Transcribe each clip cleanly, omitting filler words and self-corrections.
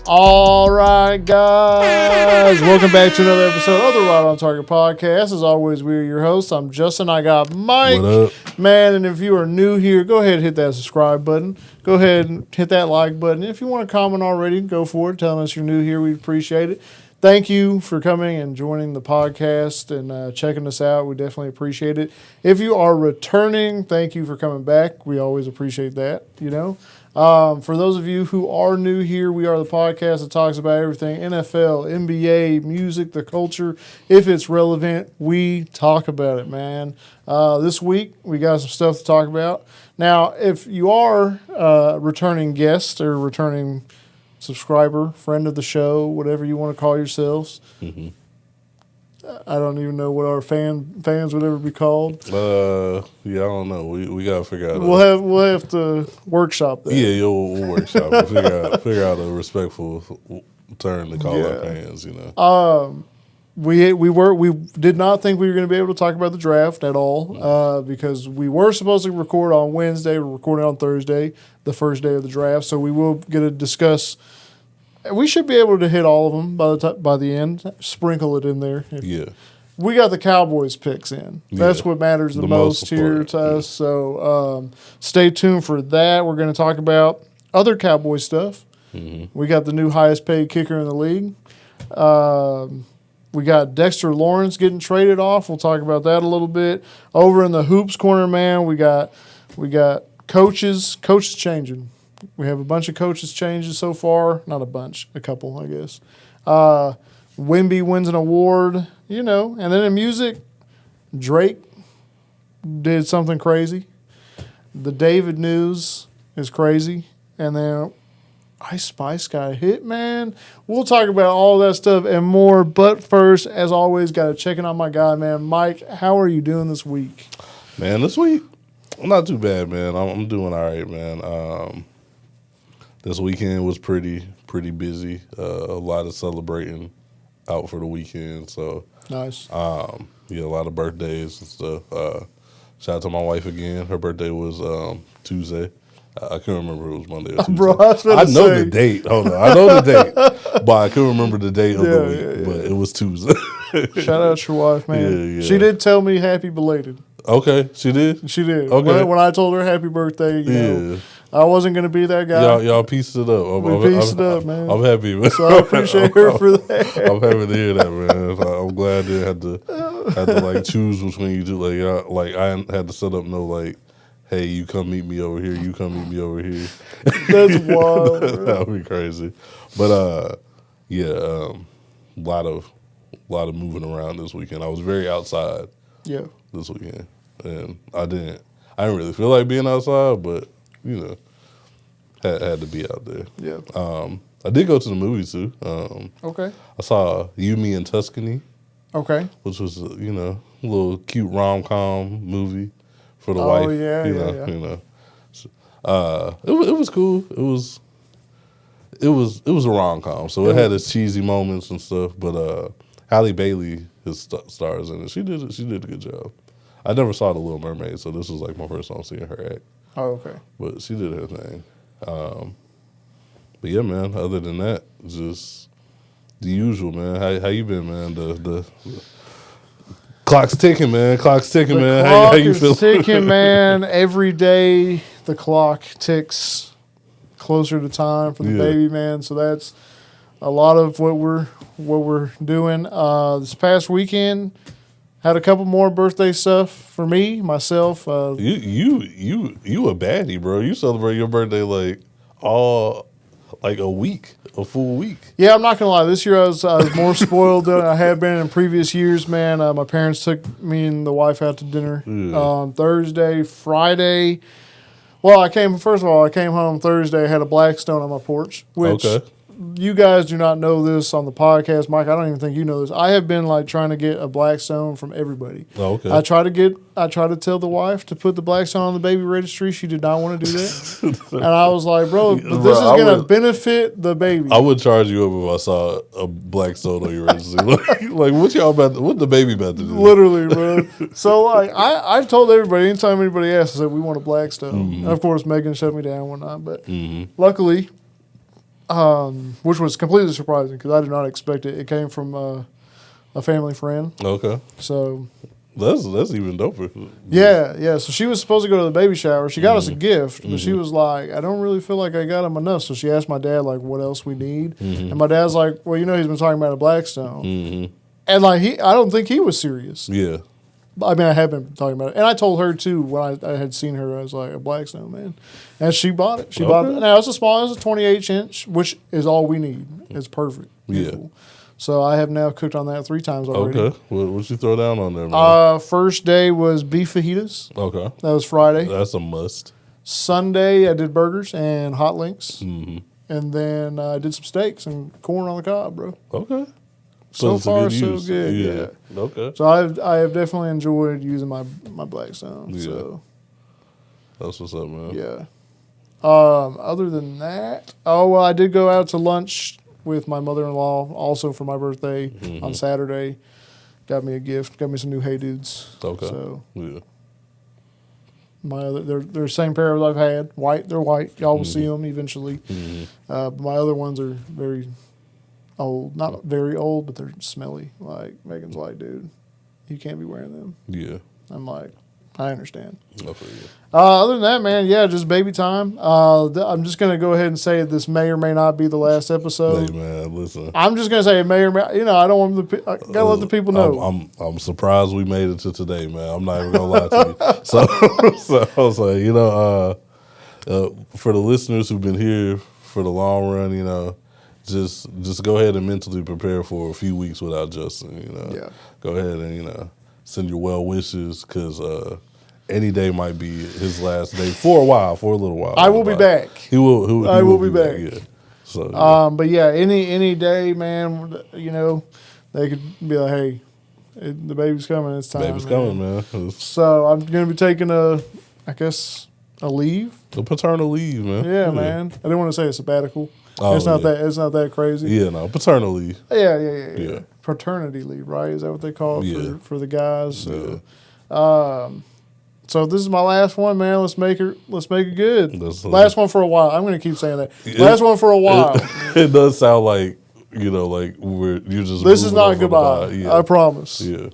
All right, guys. Welcome back to another episode of the Right on Target podcast. As always, we are your hosts. I'm Justin. I got Mike. What up? Man, and if you are new here, go ahead and hit that subscribe button. Go ahead and hit that like button. If you want to comment already, go for it. Telling us you're new here, we appreciate it. Thank you for coming and joining the podcast and checking us out. We definitely appreciate it. If you are returning, thank you for coming back. We always appreciate that, For those of you who are new here, we are the podcast that talks about everything NFL, NBA, music, the culture. If it's relevant, we talk about it, man. This week, we got some stuff to talk about. Now, if you are a returning guest or returning subscriber, friend of the show, whatever you want to call yourselves. Mm-hmm. I don't even know what our fans would ever be called. Yeah, I don't know. We gotta figure out. We'll have to workshop that. Yeah, we'll workshop it. figure out a respectful term to call our fans. We did not think we were going to be able to talk about the draft at all because we were supposed to record on Wednesday. We're recording on Thursday, the first day of the draft. So we will get to discuss. We should be able to hit all of them by the end. Sprinkle it in there. We got the Cowboys picks in. That's what matters the most here to us. So stay tuned for that. We're going to talk about other Cowboy stuff. Mm-hmm. We got the new highest paid kicker in the league. We got Dexter Lawrence getting traded off. We'll talk about that a little bit. Over in the hoops corner, man, we got coaches changing. We have a bunch of coaches changes so far. Not a bunch, a couple, I guess. WEMBY wins an award, And then in music, Drake did something crazy. The David news is crazy. And then Ice Spice got a hit, man. We'll talk about all that stuff and more. But first, as always, got to check in on my guy, man. Mike, how are you doing this week? Man, this week, I'm not too bad, man. I'm doing all right, man. This weekend was pretty busy. A lot of celebrating out for the weekend. So nice. A lot of birthdays and stuff. Shout out to my wife again. Her birthday was Tuesday. I couldn't remember if it was Monday or Tuesday. Bro, I know the date. Hold on. I know the date, but I couldn't remember the date of the week. But it was Tuesday. Shout out to your wife, man. Yeah. She did tell me happy belated. Okay, she did? She did. Okay. When I told her happy birthday, I wasn't going to be that guy. Y'all pieced it up. We pieced it up, man. I'm happy, man. So I appreciate her for that. I'm happy to hear that, man. I'm glad I didn't have to choose between you two. I had to set up hey, you come meet me over here. You come meet me over here. That's wild. That would be crazy. But a lot of moving around this weekend. I was very outside. Yeah. This weekend, and I didn't really feel like being outside, but had to be out there. Yeah. I did go to the movies too. Okay. I saw You, Me, and Tuscany. Okay. Which was a little cute rom-com movie for the wife. Oh yeah. It was cool. It was a rom-com, so it had its cheesy moments and stuff. But Halle Bailey, his stars in it. She did a good job. I never saw The Little Mermaid, so this was my first time seeing her act. Oh, okay. But she did her thing. But yeah, man. Other than that, just the usual, man. How you been, man? The clock's ticking, man. Clock's ticking, man. How you feel? Ticking, man. Every day the clock ticks closer to time for the baby, man. So that's a lot of what we're doing. This past weekend, had a couple more birthday stuff for me, myself. You a baddie, bro. You celebrate your birthday a full week. Yeah, I'm not gonna lie. This year I was more spoiled than I had been in previous years, man. My parents took me and the wife out to dinner Thursday, Friday. Well, I came home Thursday. I had a Blackstone on my porch, which you guys do not know this on the podcast, Mike. I don't even think you know this. I have been trying to get a Blackstone from everybody. Oh, okay. I try to tell the wife to put the Blackstone on the baby registry. She did not want to do that. And I was like, bro, this is going to benefit the baby. I would charge you up if I saw a Blackstone on your registry. What the baby about to do? Literally, bro. So I told everybody, anytime anybody asked, I said, we want a Blackstone. Mm-hmm. And of course, Megan shut me down and whatnot. But luckily, which was completely surprising because I did not expect it. It came from a family friend. Okay. So That's even doper. yeah. So she was supposed to go to the baby shower. She got us a gift, but she Mhm. was like, I don't really feel like I got him enough. So she asked my dad, like, what else we need. Mhm. And my dad's like, well, he's been talking about a Blackstone. Mhm. And like I don't think he was serious. Yeah. I mean, I have been talking about it. And I told her too when I had seen her, I was like, a Blackstone, man. And she bought it. She bought it. Now it's a 28-inch, which is all we need. It's perfect. Beautiful. Yeah. So I have now cooked on that 3 times already. Okay. What you throw down on there, man? First day was beef fajitas. Okay. That was Friday. That's a must. Sunday I did burgers and hot links. Mm-hmm. And then I did some steaks and corn on the cob, bro. Okay. So far, so good. Yeah. Okay. So I have definitely enjoyed using my Blackstone. Yeah. So That's what's up, man. yeah. Other than that, I did go out to lunch with my mother-in-law also for my birthday on Saturday. Got me a gift. Got me some new Hey Dudes. Okay. So yeah. my other, they're the same pair as I've had. White. They're white. Y'all will see them eventually. But my other ones are very old. Not very old, but they're smelly. Like Megan's like, dude, you can't be wearing them. Yeah. I'm like, I understand. I feel you. Other than that, man, yeah, just baby time. I'm just going to go ahead and say this may or may not be the last episode. Hey, man, listen. I'm just going to say it may or may, I don't want I got to let the people know. I'm surprised we made it to today, man. I'm not even going to lie to you. So I was like, for the listeners who've been here for the long run, just go ahead and mentally prepare for a few weeks without Justin, Yeah. Go ahead and, send your well wishes because any day might be his last day for a little while. I will be back. He will. I will be back. Yeah. So. But yeah, any day, man. They could be like, hey, the baby's coming. It's time. Baby's coming, man. So I'm gonna be taking a leave. The paternal leave, man. Yeah, man. I didn't want to say a sabbatical. Oh, It's not that crazy. Yeah, no, paternal leave. Yeah. Paternity leave, right? Is that what they call it for the guys? So, so this is my last one, man. Let's make it good. Last one for a while. I'm going to keep saying that. Last one for a while. It does sound like you're just. This is not goodbye. Yeah. I promise. Yeah.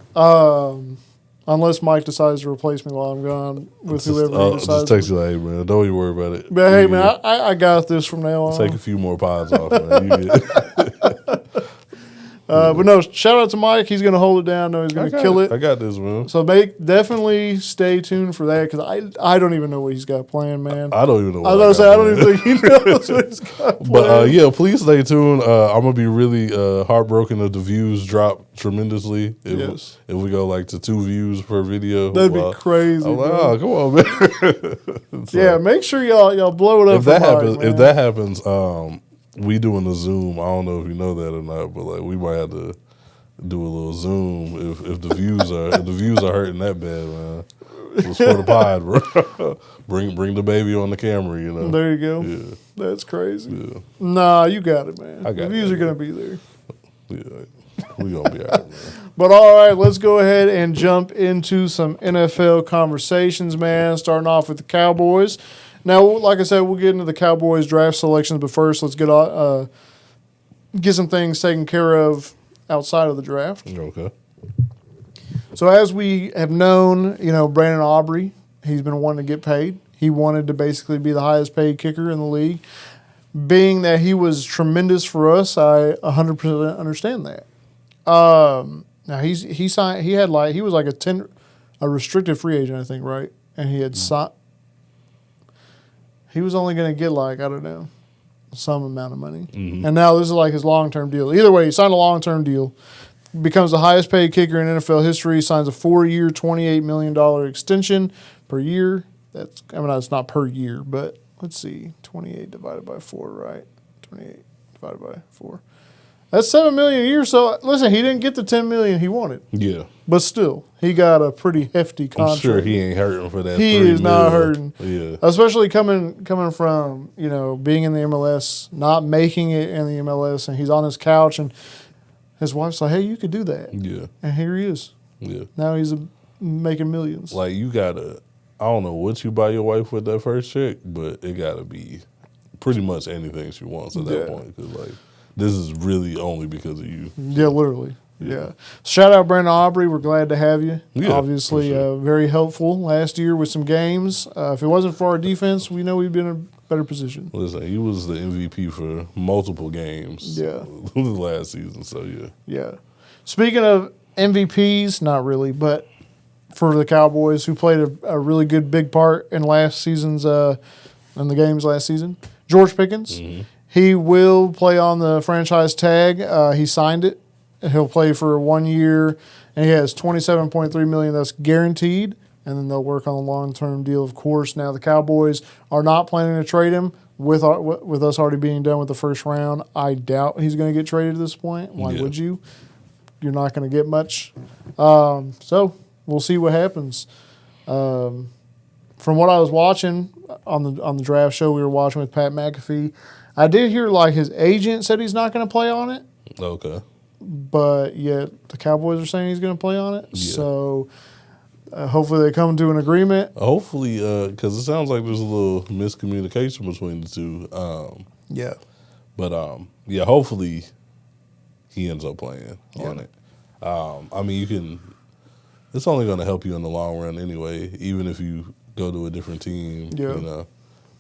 Unless Mike decides to replace me while I'm gone with whoever he decides. Just text you like, hey, man, don't you worry about it. But hey, man, I got this from now on. Take a few more pods off, man. You good. But no, shout out to Mike. He's going to hold it down. No, he's going to kill it. I got this, man. So definitely stay tuned for that because I don't even know what he's got planned, man. I don't even know. I was going to say I don't even think he knows what he's got planned. But please stay tuned. I'm gonna be really heartbroken if the views drop tremendously. If we go like to 2 views per video, that'd be crazy. I'm like, oh, come on, man. So, yeah, make sure y'all blow it up. If that happens, we doing a Zoom. I don't know if you know that or not, but like we might have to do a little Zoom if the views are hurting that bad, man. It's for the pod, bro. bring the baby on the camera, There you go. Yeah. That's crazy. Yeah. Nah, you got it, man. The views are gonna be there. Yeah, we gonna be all right, man. But all right, let's go ahead and jump into some NFL conversations, man. Starting off with the Cowboys. Now, like I said, we'll get into the Cowboys draft selections, but first, let's get some things taken care of outside of the draft. Okay. So as we have known, Brandon Aubrey, he's been wanting to get paid. He wanted to basically be the highest paid kicker in the league. Being that he was tremendous for us, I 100% understand that. Now he signed. He was like a restricted free agent, I think, right? And he had signed. He was only going to get some amount of money. Mm-hmm. And now this is like his long-term deal. Either way, he signed a long-term deal, becomes the highest paid kicker in NFL history, signs a 4-year, $28 million extension per year. It's not per year, but let's see, 28 divided by 4, right? 28 divided by 4. That's $7 million a year. So listen, he didn't get the $10 million he wanted. Yeah. But still, he got a pretty hefty contract. I'm sure he ain't hurting for that. He is not hurting. Yeah. Especially coming from, being in the MLS, not making it in the MLS, and he's on his couch, and his wife's like, hey, you could do that. Yeah. And here he is. Yeah. Now he's making millions. Like, you got to, I don't know what you buy your wife with that first check, but it got to be pretty much anything she wants at that point. Because like this is really only because of you. Yeah, literally. Yeah. Shout out Brandon Aubrey. We're glad to have you. Yeah, Obviously, very helpful last year with some games. If it wasn't for our defense, we know we'd been in a better position. Listen, he was the MVP for multiple games. Yeah. Last season. So yeah. Yeah. Speaking of MVPs, not really, but for the Cowboys, who played a really good big part in last season's in the games last season, George Pickens. Mm-hmm. He will play on the franchise tag. He signed it. He'll play for 1 year, and he has $27.3 million that's guaranteed. And then they'll work on a long-term deal, of course. Now the Cowboys are not planning to trade him with us already being done with the first round. I doubt he's going to get traded at this point. Why would you? You're not going to get much. So we'll see what happens. From what I was watching on the draft show we were watching with Pat McAfee, I did hear like his agent said he's not going to play on it. Okay. But yet the Cowboys are saying he's going to play on it. Yeah. So hopefully they come to an agreement. Hopefully, because it sounds like there's a little miscommunication between the two. Yeah. But yeah, hopefully he ends up playing on it. I mean, you can. It's only going to help you in the long run anyway. Even if you go to a different team, you know,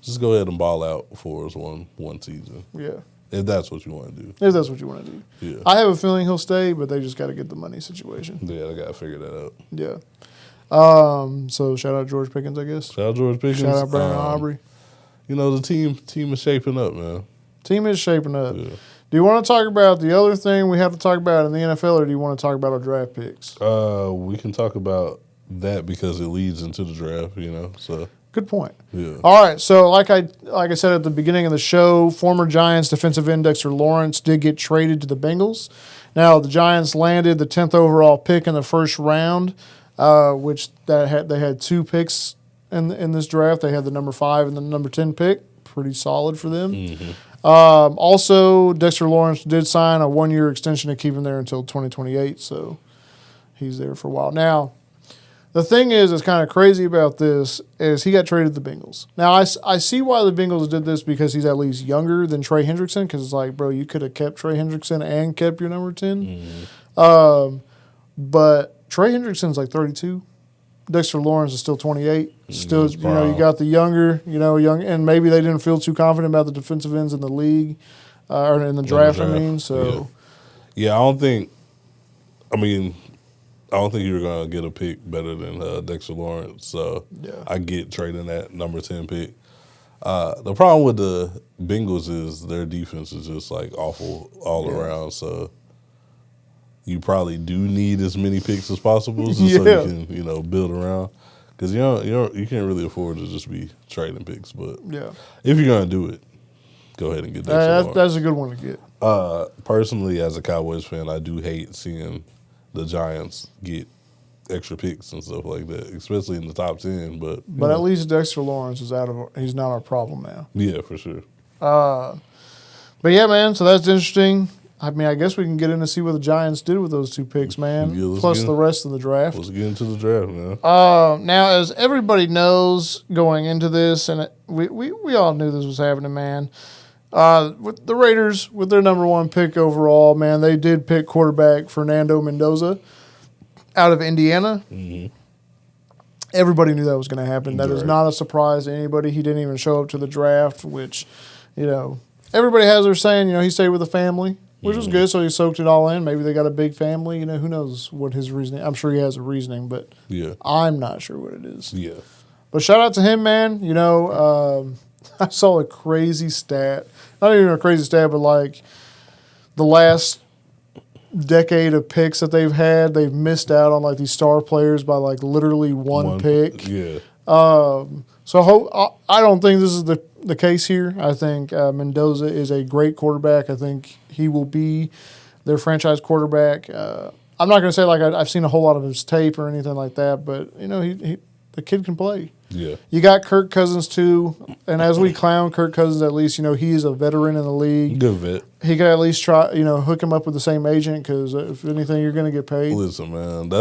just go ahead and ball out for us one season. Yeah. If that's what you want to do. If that's what you want to do. Yeah. I have a feeling he'll stay, but they just got to get the money situation. Yeah, they got to figure that out. Yeah. So shout out George Pickens, I guess. Shout out George Pickens. Shout out Brandon Aubrey. You know, the team is shaping up, man. Team is shaping up. Yeah. Do you want to talk about the other thing we have to talk about in the NFL, or do you want to talk about our draft picks? We can talk about that because it leads into the draft, you know. So good point. Yeah. All right. So like I said at the beginning of the show, former Giants defensive end Dexter Lawrence did get traded to the Bengals. Now the Giants landed the 10th overall pick in the first round, which they had 2 picks in this draft. They had the number 5 and the number 10 pick. Pretty solid for them. Mm-hmm. Also, Dexter Lawrence did sign a 1-year extension to keep him there until 2028, so he's there for a while. Now, the thing is, it's kind of crazy about this is he got traded to the Bengals. Now, I see why the Bengals did this because he's at least younger than Trey Hendrickson, because it's like, bro, you could have kept Trey Hendrickson and kept your number 10. Mm-hmm. But Trey Hendrickson's like 32. Dexter Lawrence is still 28. Still, you know, you got the younger, and maybe they didn't feel too confident about the defensive ends in the league or in the draft. I mean, so yeah, I don't think you were gonna get a pick better than Dexter Lawrence. So I get trading that number 10 pick. The problem with the Bengals is their defense is just like awful all around. So you probably do need as many picks as possible so you can, build around. Because you can't really afford to just be trading picks. But if you're going to do it, go ahead and get that. That's a good one to get. Personally, as a Cowboys fan, I do hate seeing the Giants get extra picks and stuff like that, especially in the top 10. But at least Dexter Lawrence is he's not our problem now. Yeah, for sure. But yeah, man, so that's interesting. I mean, I guess we can get in to see what the Giants did with those 2 picks, man, plus the rest of the draft. Let's get into the draft, man. Now, as everybody knows going into this, and we all knew this was happening, man, with the Raiders, with their number 1 pick overall, man, they did pick quarterback Fernando Mendoza out of Indiana. Mm-hmm. Everybody knew that was going to happen. That is not a surprise to anybody. He didn't even show up to the draft, which, everybody has their saying, he stayed with the family. Which was good, so he soaked it all in. Maybe they got a big family. Who knows what his reasoning. I'm sure he has a reasoning, but I'm not sure what it is. Yeah. But shout out to him, man. I saw a crazy stat. Not even a crazy stat, but like the last decade of picks that they've had, they've missed out on like these star players by like literally one pick. Yeah. So I don't think this is the case here. I think Mendoza is a great quarterback. I think he will be their franchise quarterback. I'm not going to say like I've seen a whole lot of his tape or anything like that, but the kid can play. Yeah. You got Kirk Cousins too, and as we clown Kirk Cousins, at least he is a veteran in the league. Good vet. He could at least try hook him up with the same agent because if anything, you're going to get paid. Listen, man,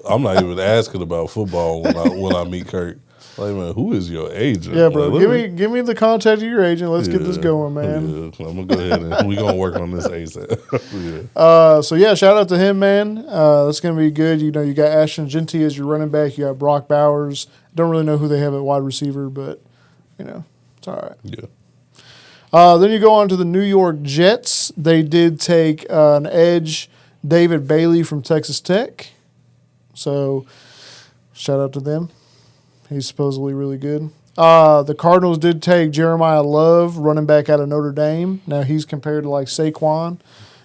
I'm not even asking about football when I meet Kirk. Like, man, who is your agent? Yeah, bro. Like, give me the contact of your agent. Let's get this going, man. Yeah. I'm gonna go ahead and we're gonna work on this ASAP. So yeah, shout out to him, man. That's gonna be good. You know, you got Ashton Genty as your running back. You got Brock Bowers. Don't really know who they have at wide receiver, but you know, it's all right. Yeah. Then you go on to the New York Jets. They did take an edge, David Bailey from Texas Tech. So shout out to them. He's supposedly really good. The Cardinals did take Jeremiah Love, running back out of Notre Dame. Now he's compared to like Saquon.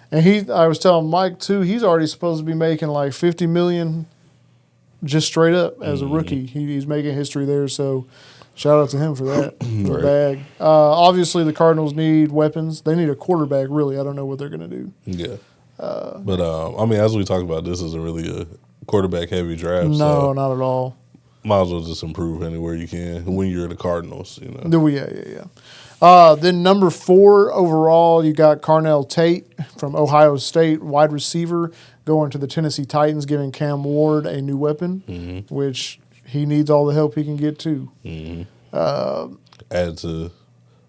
And I was telling Mike too, he's already supposed to be making like $50 million just straight up as a rookie. He's making history there, so shout out to him for that. For the bag. Obviously the Cardinals need weapons. They need a quarterback, really. I don't know what they're gonna do. Yeah. But I mean, as we talked about, this isn't really a quarterback heavy draft. No, so not at all. might as well just improve anywhere you can when you're the Cardinals, you know. Then number 4 overall, you got Carnell Tate from Ohio State, wide receiver, going to the Tennessee Titans, giving Cam Ward a new weapon, which he needs all the help he can get too. Add to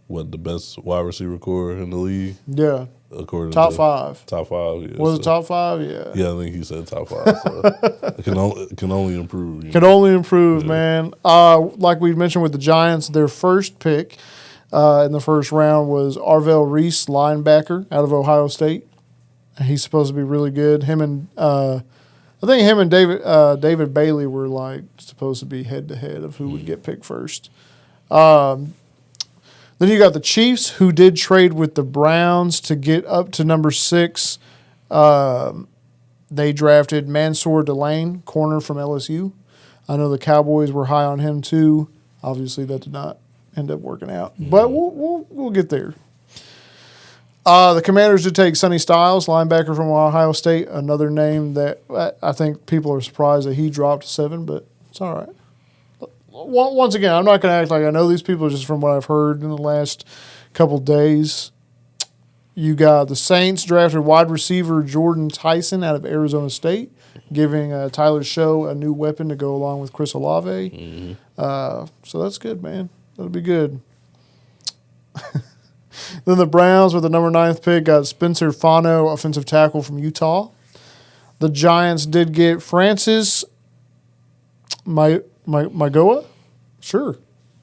the best wide receiver core in the league. Yeah. According top to 5. Top 5, yeah. Was it top 5? Yeah. Yeah, I think he said top 5. So it can only improve. Can only improve, man. Like we mentioned with the Giants, their first pick in the first round was Arvell Reese, linebacker out of Ohio State. He's supposed to be really good. I think him and David Bailey were like supposed to be head to head of who would get picked first. Then you got the Chiefs, who did trade with the Browns to get up to number 6. They drafted Mansour Delane, corner from LSU. I know the Cowboys were high on him too. Obviously, that did not end up working out, but we'll get there. The Commanders did take Sonny Styles, linebacker from Ohio State, another name that I think people are surprised that he dropped to 7, but it's all right. Once again, I'm not going to act like I know these people just from what I've heard in the last couple days. You got the Saints drafted wide receiver Jordan Tyson out of Arizona State, giving Tyler Show a new weapon to go along with Chris Olave. So that's good, man. That'll be good. Then the Browns, with the number 9th pick, got Spencer Fano, offensive tackle from Utah. The Giants did get Francis Magoa? Sure.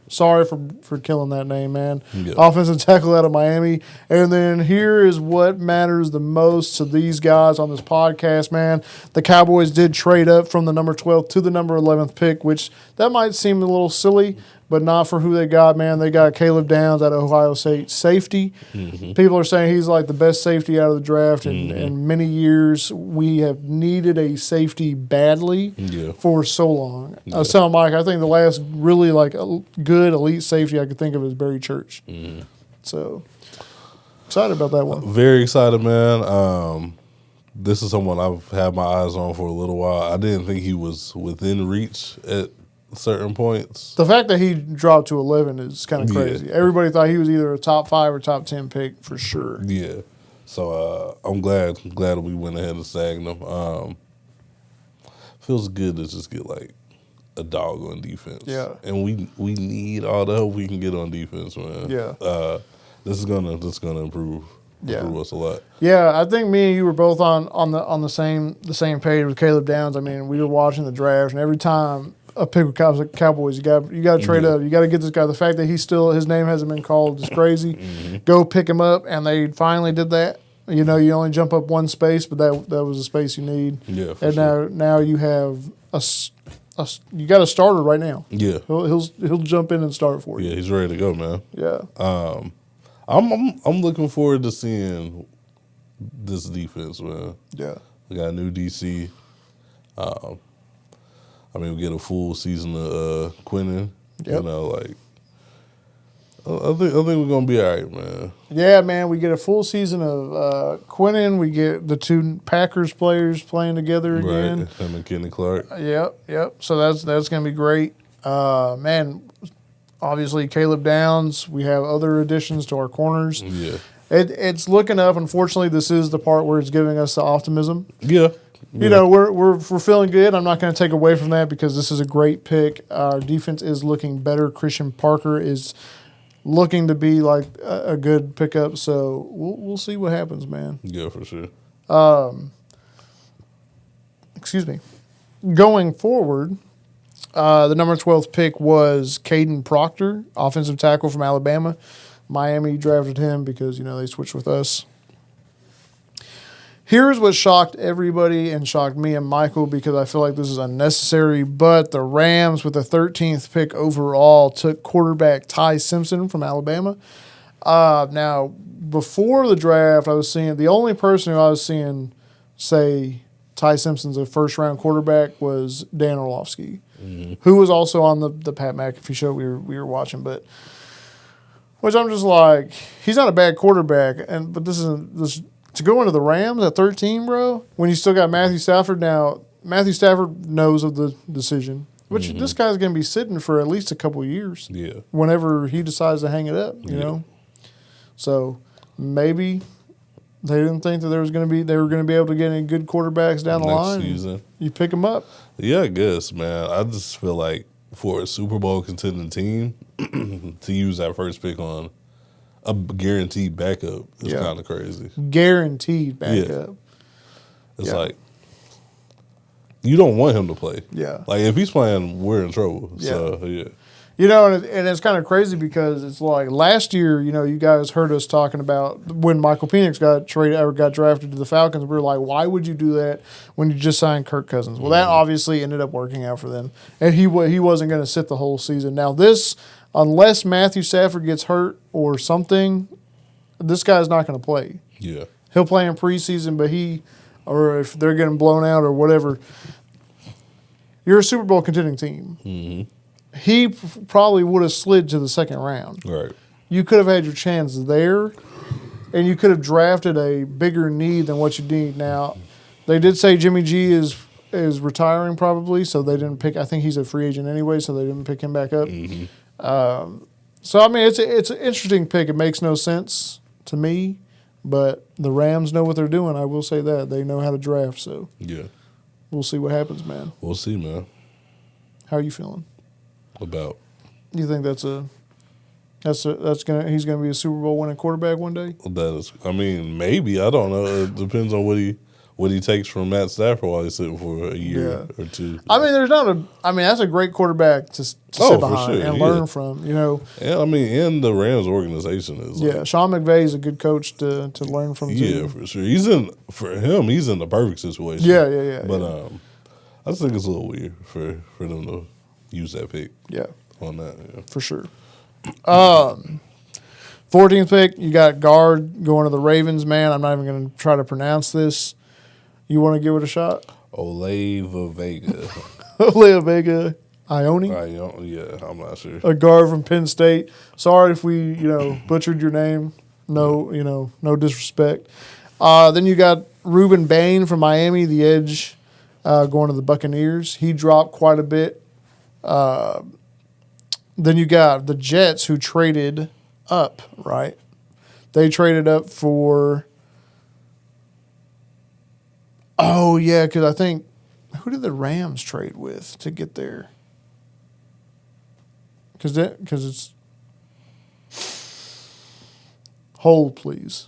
Sorry for killing that name, man. Yeah. Offensive tackle out of Miami. And then here is what matters the most to these guys on this podcast, man. The Cowboys did trade up from the number 12th to the number 11th pick, which that might seem a little silly, but not for who they got, man. They got Caleb Downs out of Ohio State, safety. People are saying he's like the best safety out of the draft in many years. We have needed a safety badly for so long. I was telling Mike, I think the last really like good elite safety I could think of is Barry Church. So excited about that one. Very excited, man. This is someone I've had my eyes on for a little while. I didn't think he was within reach at certain points. The fact that he dropped to 11 is kind of crazy. Yeah. Everybody thought he was either a top 5 or top 10 pick for sure. Yeah. So I'm glad we went ahead and snagged him. Feels good to just get like a dog on defense. Yeah. And we need all the help we can get on defense, man. Yeah. This is gonna improve us a lot. Yeah, I think me and you were both on the same page with Caleb Downs. I mean, we were watching the draft, and every time a pick with Cowboys, you got to trade up. You got to get this guy. The fact that his name hasn't been called is crazy. Go pick him up, and they finally did that. You know, you only jump up one space, but that was the space you need. Yeah, and sure. now you have you got a starter right now. Yeah, he'll jump in and start for you. Yeah, he's ready to go, man. Yeah. I'm looking forward to seeing this defense, man. Yeah. We got a new DC. I mean, we get a full season of Quinnen. Yep. You know, like I think we're gonna be all right, man. Yeah, man. We get a full season of Quinnen. We get the 2 Packers players playing together again. Right, him and Kenny Clark. Yep. So that's gonna be great, man. Obviously, Caleb Downs. We have other additions to our corners. Yeah. It's looking up. Unfortunately, this is the part where it's giving us the optimism. Yeah. You know, we're feeling good. I'm not going to take away from that because this is a great pick. Our defense is looking better. Christian Parker is looking to be like a good pickup. So we'll see what happens, man. Yeah, for sure. Excuse me. Going forward, the number 12th pick was Caden Proctor, offensive tackle from Alabama. Miami drafted him because, you know, they switched with us. Here's what shocked everybody and shocked me and Michael because I feel like this is unnecessary, but the Rams with the 13th pick overall took quarterback Ty Simpson from Alabama. Now, before the draft, I was seeing the only person who I was seeing say Ty Simpson's a first-round quarterback was Dan Orlovsky, who was also on the Pat McAfee show we were watching, but which I'm just like, he's not a bad quarterback, but this to go into the Rams at 13, bro, when you still got Matthew Stafford. Now, Matthew Stafford knows of the decision, which this guy's going to be sitting for at least a couple of years. Yeah. Whenever he decides to hang it up, you know. So maybe they didn't think that they were going to be able to get any good quarterbacks down the line. Season. You pick them up. Yeah, I guess, man. I just feel like for a Super Bowl contending team to use that first pick on a guaranteed backup is kind of crazy. Guaranteed backup. It's like you don't want him to play. Yeah. Like if he's playing, we're in trouble. Yeah. So yeah. You know, and it's kind of crazy because it's like last year, you know, you guys heard us talking about when Michael Penix got drafted to the Falcons. We were like, why would you do that when you just signed Kirk Cousins? Well, that obviously ended up working out for them, and he wasn't going to sit the whole season. Now this, unless Matthew Stafford gets hurt or something, this guy's not going to play. Yeah. He'll play in preseason, but or if they're getting blown out or whatever, you're a Super Bowl contending team. Mm-hmm. He probably would have slid to the second round. Right. You could have had your chance there, and you could have drafted a bigger need than what you need now. They did say Jimmy G is retiring probably, so they didn't pick. I think he's a free agent anyway, so they didn't pick him back up. Mm-hmm. So I mean, it's an interesting pick. It makes no sense to me, but the Rams know what they're doing. I will say that they know how to draft. So yeah, we'll see what happens, man. We'll see, man. How are you feeling? About? You think he's gonna be a Super Bowl winning quarterback one day? That is, I mean, maybe. I don't know. It depends on what he takes from Matt Stafford while he's sitting for a year or two. I mean, that's a great quarterback to sit behind and learn from. You know. Yeah, I mean, and the Rams organization is. Sean McVay is a good coach to learn from. Yeah, for sure. He's in the perfect situation. Yeah. But I just think it's a little weird for them to use that pick. Yeah. On that, yeah. For sure. 14th pick, you got guard going to the Ravens, man. I'm not even going to try to pronounce this. You want to give it a shot? Olave Vega. Olave Vega Ione? Yeah, I'm not sure. A guard from Penn State. Sorry if we, butchered your name. No, no disrespect. Then you got Ruben Bain from Miami, the edge, going to the Buccaneers. He dropped quite a bit. Then you got the Jets who traded up, right? They traded up for. Oh yeah, because I think who did the Rams trade with to get there? Because it's hold please.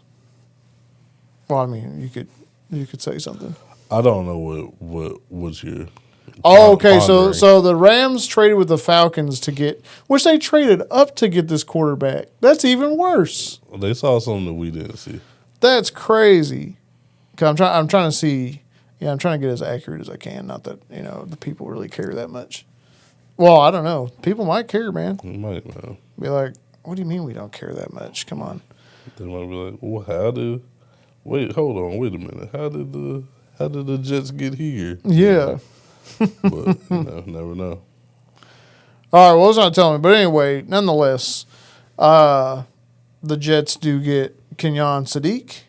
Well, I mean you could say something. I don't know what's your. Oh, okay. So the Rams traded with the Falcons which they traded up to get this quarterback. That's even worse. They saw something that we didn't see. That's crazy. Cause I'm trying to see. Yeah, I'm trying to get as accurate as I can. Not that the people really care that much. Well, I don't know. People might care, man. They might, man. Be like, what do you mean we don't care that much? Come on. They might be like, well, hold on, wait a minute. How did the Jets get here? Yeah. But never know. All right, well, it's not telling me. But anyway, nonetheless, the Jets do get Kenyon Sadiq,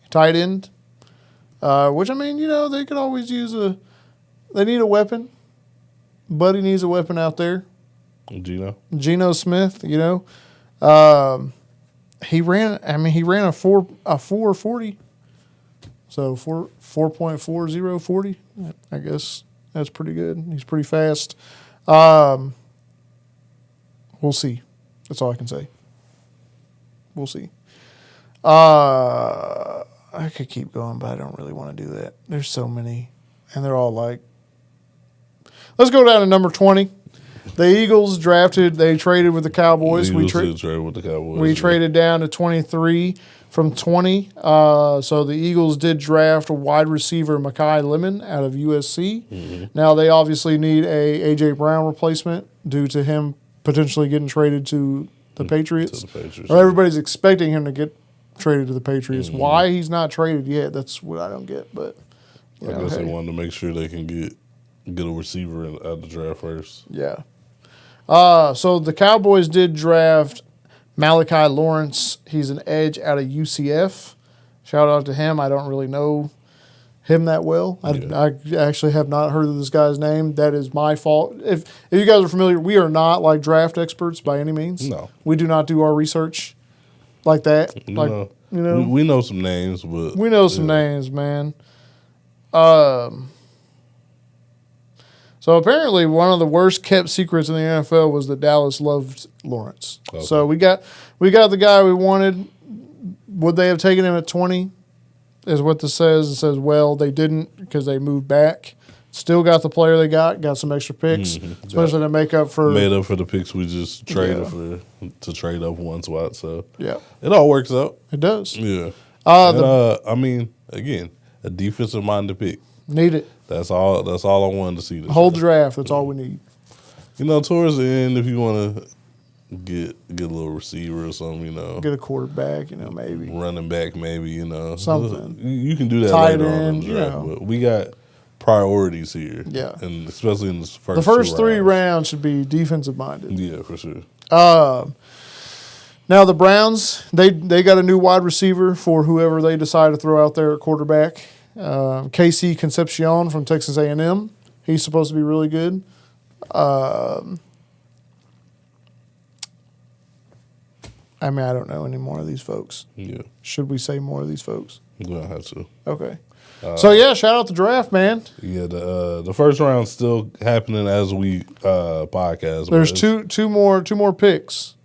tight end, which, I mean, they could always use they need a weapon. Buddy needs a weapon out there. Geno Smith, he ran a 4.40. So 4.4040. I guess that's pretty good. He's pretty fast. We'll see. That's all I can say. We'll see. I could keep going, but I don't really want to do that. There's so many, and they're all like. Let's go down to number 20. The Eagles they traded with the Cowboys. We traded with the Cowboys. We traded down to 23 from 20. So the Eagles did draft a wide receiver, Malachi Lawrence, out of USC. Mm-hmm. Now they obviously need a A.J. Brown replacement due to him potentially getting traded to the Patriots. Well, everybody's expecting him to get traded to the Patriots. Mm-hmm. Why he's not traded yet, that's what I don't get. But I guess they wanted to make sure they can get a receiver at the draft first. Yeah. So the Cowboys did draft Malachi Lawrence. He's an edge out of UCF. Shout out to him. I don't really know him that well. I actually have not heard of this guy's name. That is my fault. If you guys are familiar, we are not like draft experts by any means. No. We do not do our research like that. No. We know some names, but we know some names, man. So apparently one of the worst kept secrets in the NFL was that Dallas loved Lawrence. Okay. So we got the guy we wanted. Would they have taken him at 20? Is what this says. It says, well, they didn't because they moved back. Still got the player they got some extra picks, especially to make up for the picks we just traded to trade up one spot. So yeah, it all works out. It does. Yeah. Again, a defensive minded pick. Need it. That's all I wanted to see. Whole draft. That's all we need. Towards the end, if you want to get a little receiver or something, get a quarterback, maybe running back, maybe something. You can do that tight later end, on in the draft, but we got priorities here. Yeah, and especially in the first. The first three rounds should be defensive minded. Yeah, for sure. Now the Browns, they got a new wide receiver for whoever they decide to throw out there at quarterback. Casey Concepcion from Texas A&M. He's supposed to be really good. I don't know any more of these folks. Yeah. Should we say more of these folks? We don't have to. Okay. Shout out the draft, man. Yeah, the first round's still happening as we podcast. There's two more picks.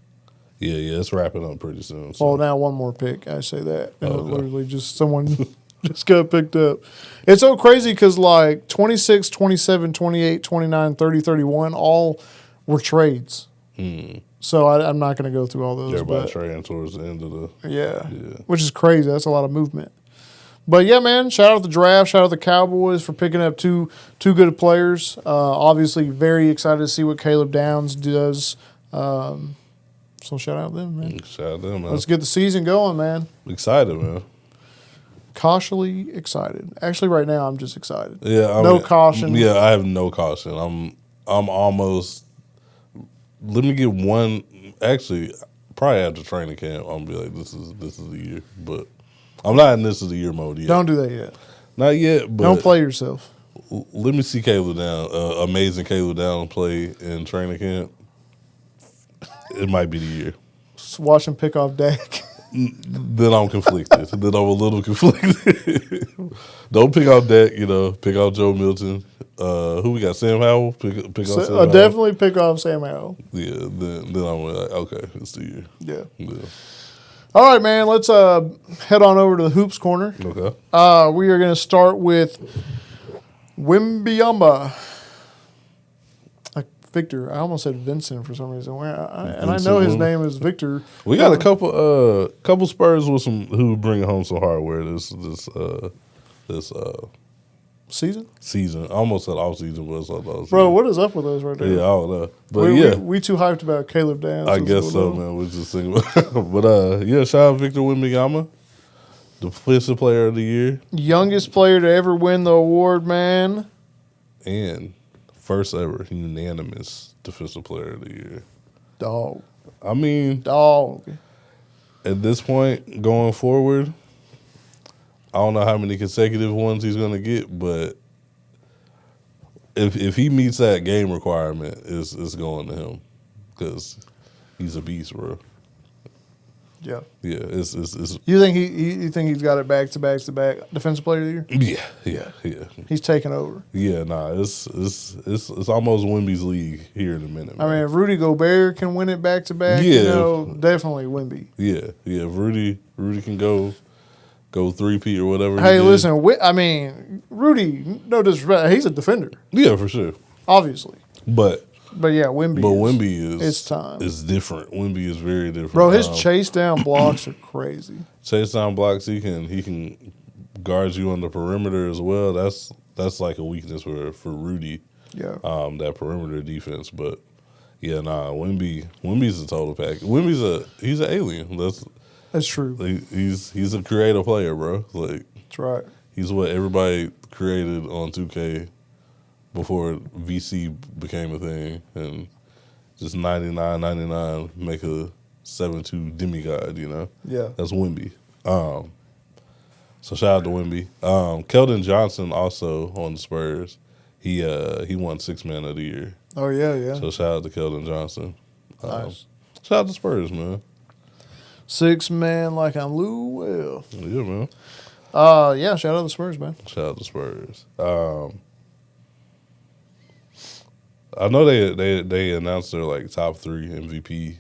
Yeah, it's wrapping up pretty soon. So. Well, now one more pick. I say that. Okay. Literally just someone just got picked up. It's so crazy because 26, 27, 28, 29, 30, 31 all were trades. So I'm not going to go through all those. Everybody trading towards the end of the... Yeah, which is crazy. That's a lot of movement. But, yeah, man, shout out the draft. Shout out the Cowboys for picking up two good players. Obviously, very excited to see what Caleb Downs does. So shout out them, man. Shout out them, man. Let's get the season going, man. Excited, man. Cautiously excited. Actually, right now, I'm just excited. Yeah, no caution. Yeah, I have no caution. I'm almost. Let me get one. Actually, probably after training camp, I'm gonna be like, this is the year. But I'm not in this is the year mode yet. Don't do that yet. Not yet. But don't play yourself. Let me see Caleb Down, amazing Caleb Down play in training camp. It might be the year. Just watch him pick off Dak. Then I'm conflicted. Then I'm a little conflicted. Don't pick out Dak, pick out Joe Milton. Who we got? Sam Howell? Pick off Sam Howell? Definitely pick off Sam Howell. Yeah, then I'm like, okay, it's the year. Yeah. All right, man, let's head on over to the Hoops Corner. Okay. We are going to start with Wembanyama. Victor. I almost said Vincent for some reason. I know his name is Victor. We got a couple Spurs with who bring home some hardware this season. I almost said off season, but it's off. Bro, what is up with those right there? Yeah, I don't know. But we too hyped about Caleb Downs. I guess so, man. We're just thinking about but shout out Victor Wembanyama, defensive player of the year, youngest player to ever win the award, man, and first ever unanimous defensive player of the year. Dog. I mean, dog. At this point, going forward, I don't know how many consecutive ones he's going to get, but if he meets that game requirement, it's going to him because he's a beast, bro. Yeah. Yeah, it's You think you think he's got it back to back defensive player of the year? yeah. He's taking over. Yeah, nah, it's almost Wemby's league here in a minute. Man. I mean, if Rudy Gobert can win it back to back, definitely Wemby. Yeah. If Rudy can go 3-peat or whatever. Hey, listen, I mean, Rudy, no disrespect, he's a defender. Yeah, for sure. Obviously. But yeah, Wemby. Wemby is it's time. It's different. Wemby is very different. Bro, his chase down blocks are crazy. Chase down blocks, he can guard you on the perimeter as well. That's like a weakness for Rudy. Yeah. That perimeter defense. But yeah, Wemby's a total package. He's an alien. That's true. He's a creative player, bro. Like that's right. He's what everybody created on 2K before VC became a thing, and just 99 make a 7-2 demigod, you know? Yeah. That's Wemby. So shout out to Wemby. Keldon Johnson also on the Spurs. He won 6th Man of the Year. Oh, yeah. So shout out to Keldon Johnson. Nice. Shout out to Spurs, man. 6 man like I'm Lou Will. Yeah, man. Yeah, shout out to the Spurs, man. Shout out to Spurs. I know they announced their like top 3 MVP.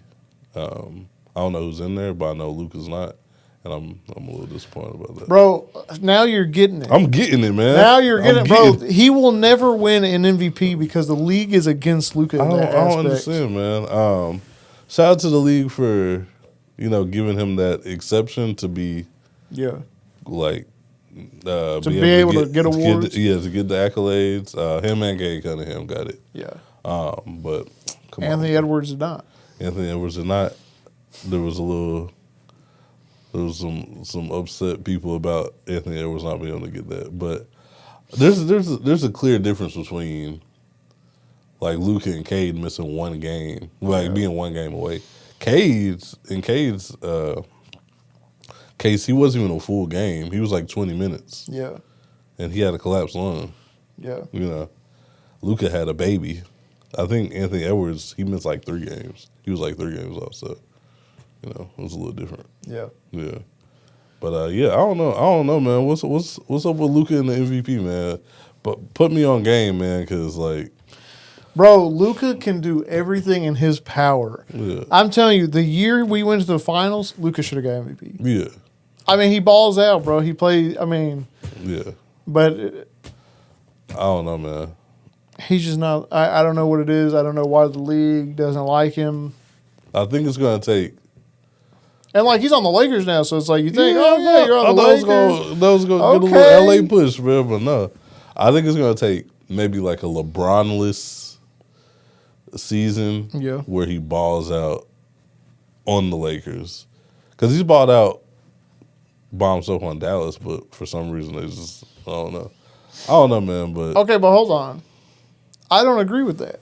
I don't know who's in there, but I know Luka's not, and I'm a little disappointed about that. Bro, now you're getting it. I'm getting it, man. Now you're getting it, bro. He will never win an MVP because the league is against Luka. I don't understand, man. Shout out to the league for giving him that exception to be like. To be able to get awards? To get the accolades. Him and Gabe Cunningham got it. Yeah. But come Anthony on. Edwards did not. Anthony Edwards did not. There was some upset people about Anthony Edwards not being able to get that. But there's a clear difference between like Luka and Cade missing one game, being one game away. Cade's case, he wasn't even a full game. He was like 20 minutes. Yeah. And he had a collapsed lung. Yeah. Luka had a baby. I think Anthony Edwards, he missed like 3 games. He was like 3 games off, so, it was a little different. Yeah. Yeah. But, I don't know, man. What's up with Luka and the MVP, man? But put me on game, man, because, like. Bro, Luka can do everything in his power. Yeah. I'm telling you, the year we went to the finals, Luka should have got MVP. Yeah. I mean, he balls out, bro. He plays, Yeah. But. I don't know, man. He's just not. I don't know what it is. I don't know why the league doesn't like him. I think it's going to take. And, he's on the Lakers now, so it's like you think, you're on the Lakers. That was going to get a little LA push, man, but no. I think it's going to take maybe like a LeBron-less season where he balls out on the Lakers. Because he's balled out by himself on Dallas, but for some reason they just, I don't know, man. But okay, but hold on. I don't agree with that.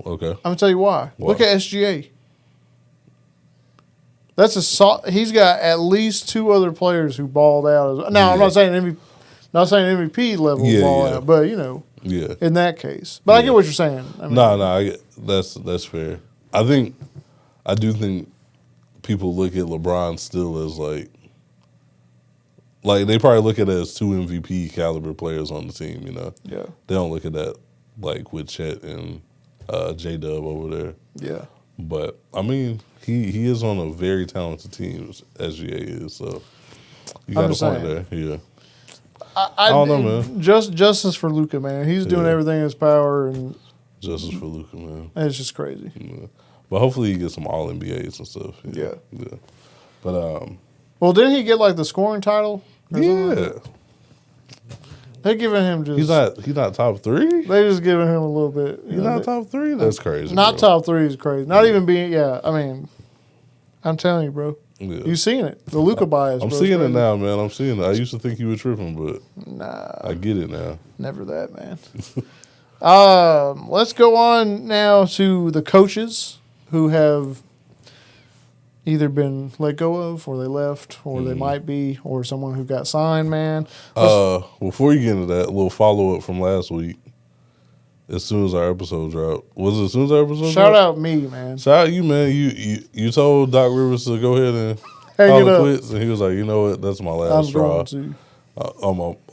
Okay. I'm going to tell you why. Look at SGA. He's got at least 2 other players who balled out. Now, I'm not saying MVP level ball out, but, in that case. But I get what you're saying. That's fair. I do think people look at LeBron still as like they probably look at it as 2 MVP caliber players on the team, Yeah. They don't look at that like with Chet and J-Dub over there. Yeah. But, he is on a very talented team, SGA is, so you got a point there. Yeah. I don't know, man. Justice for Luka, man. He's doing everything in his power. And justice for Luka, man. It's just crazy. Yeah. But hopefully he gets some All-NBAs and stuff. Yeah. But, well, didn't he get, the scoring title? Yeah. They're giving him just... He's not top 3? They're just giving him a little bit. He's not top 3? That's crazy, Not top 3 is crazy. Not even being... Yeah, I'm telling you, bro. Yeah. You seen it. The Luka bias, I'm seeing it now, man. I'm seeing it. I used to think you were tripping, but nah, I get it now. Never that, man. Let's go on now to the coaches who have either been let go of, or they left, or they might be, or someone who got signed, man. Before you get into that, a little follow-up from last week. As soon as our episode dropped. Was it as soon as our episode dropped? Shout out me, man. Shout out you, man. You told Doc Rivers to go ahead and hang call it it up. quits, and he was like, you know what, that's my last I'm straw. going to.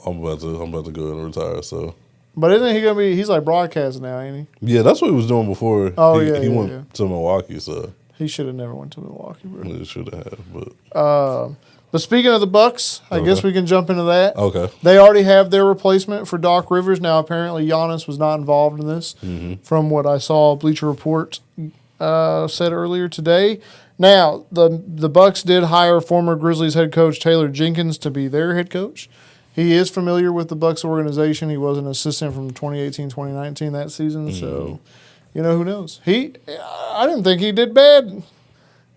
I'm about to go ahead and retire. So But isn't he gonna be? He's like broadcasting now, ain't he? yeah, that's what he was doing before. Oh, he yeah, went yeah. to Milwaukee. So He should have never went to Milwaukee, bro. he should have. But speaking of the Bucks, I Okay. guess we can jump into that. Okay. They already have their replacement for Doc Rivers. Now, apparently, Giannis was not involved in this, from what I saw Bleacher Report said earlier today. Now, the Bucks did hire former Grizzlies head coach Taylor Jenkins to be their head coach. He is familiar with the Bucks organization. He was an assistant from 2018-2019 that season, so who knows? I didn't think he did bad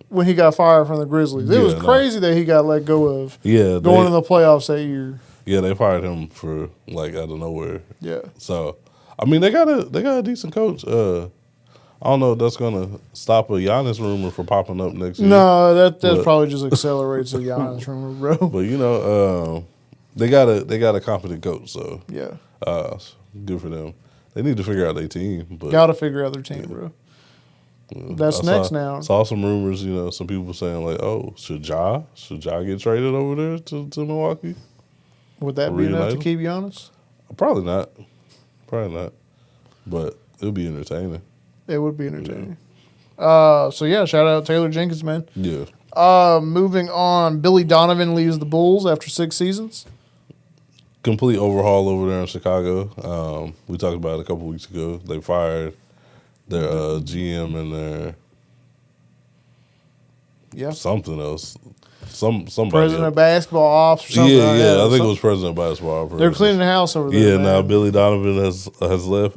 when he got fired from the Grizzlies. It was crazy that he got let go of going to the playoffs that year. Yeah, they fired him for like out of nowhere. Yeah. So, I mean, they got a decent coach. I don't know if that's gonna stop a Giannis rumor from popping up next year. No, that probably just accelerates the Giannis rumor, bro. But they got a competent coach, so Yeah. good for them. They need to figure out their team, but Got to figure out their team, bro. That's next now. Saw some rumors, some people saying like, "Oh, should Ja get traded over there to Milwaukee?" Would that be enough to Reunited? keep Giannis? Probably not, but it'll be entertaining. It would be entertaining. So yeah, shout out Taylor Jenkins, man. Yeah, Moving on, Billy Donovan leaves the Bulls after 6 seasons. complete overhaul over there in Chicago. We talked about it a couple weeks ago. They fired their GM and their something else. Somebody President else. of basketball ops or something. Yeah, like yeah. that. I think it was president of basketball operations. They're cleaning the house over there. Yeah, man. now Billy Donovan has left.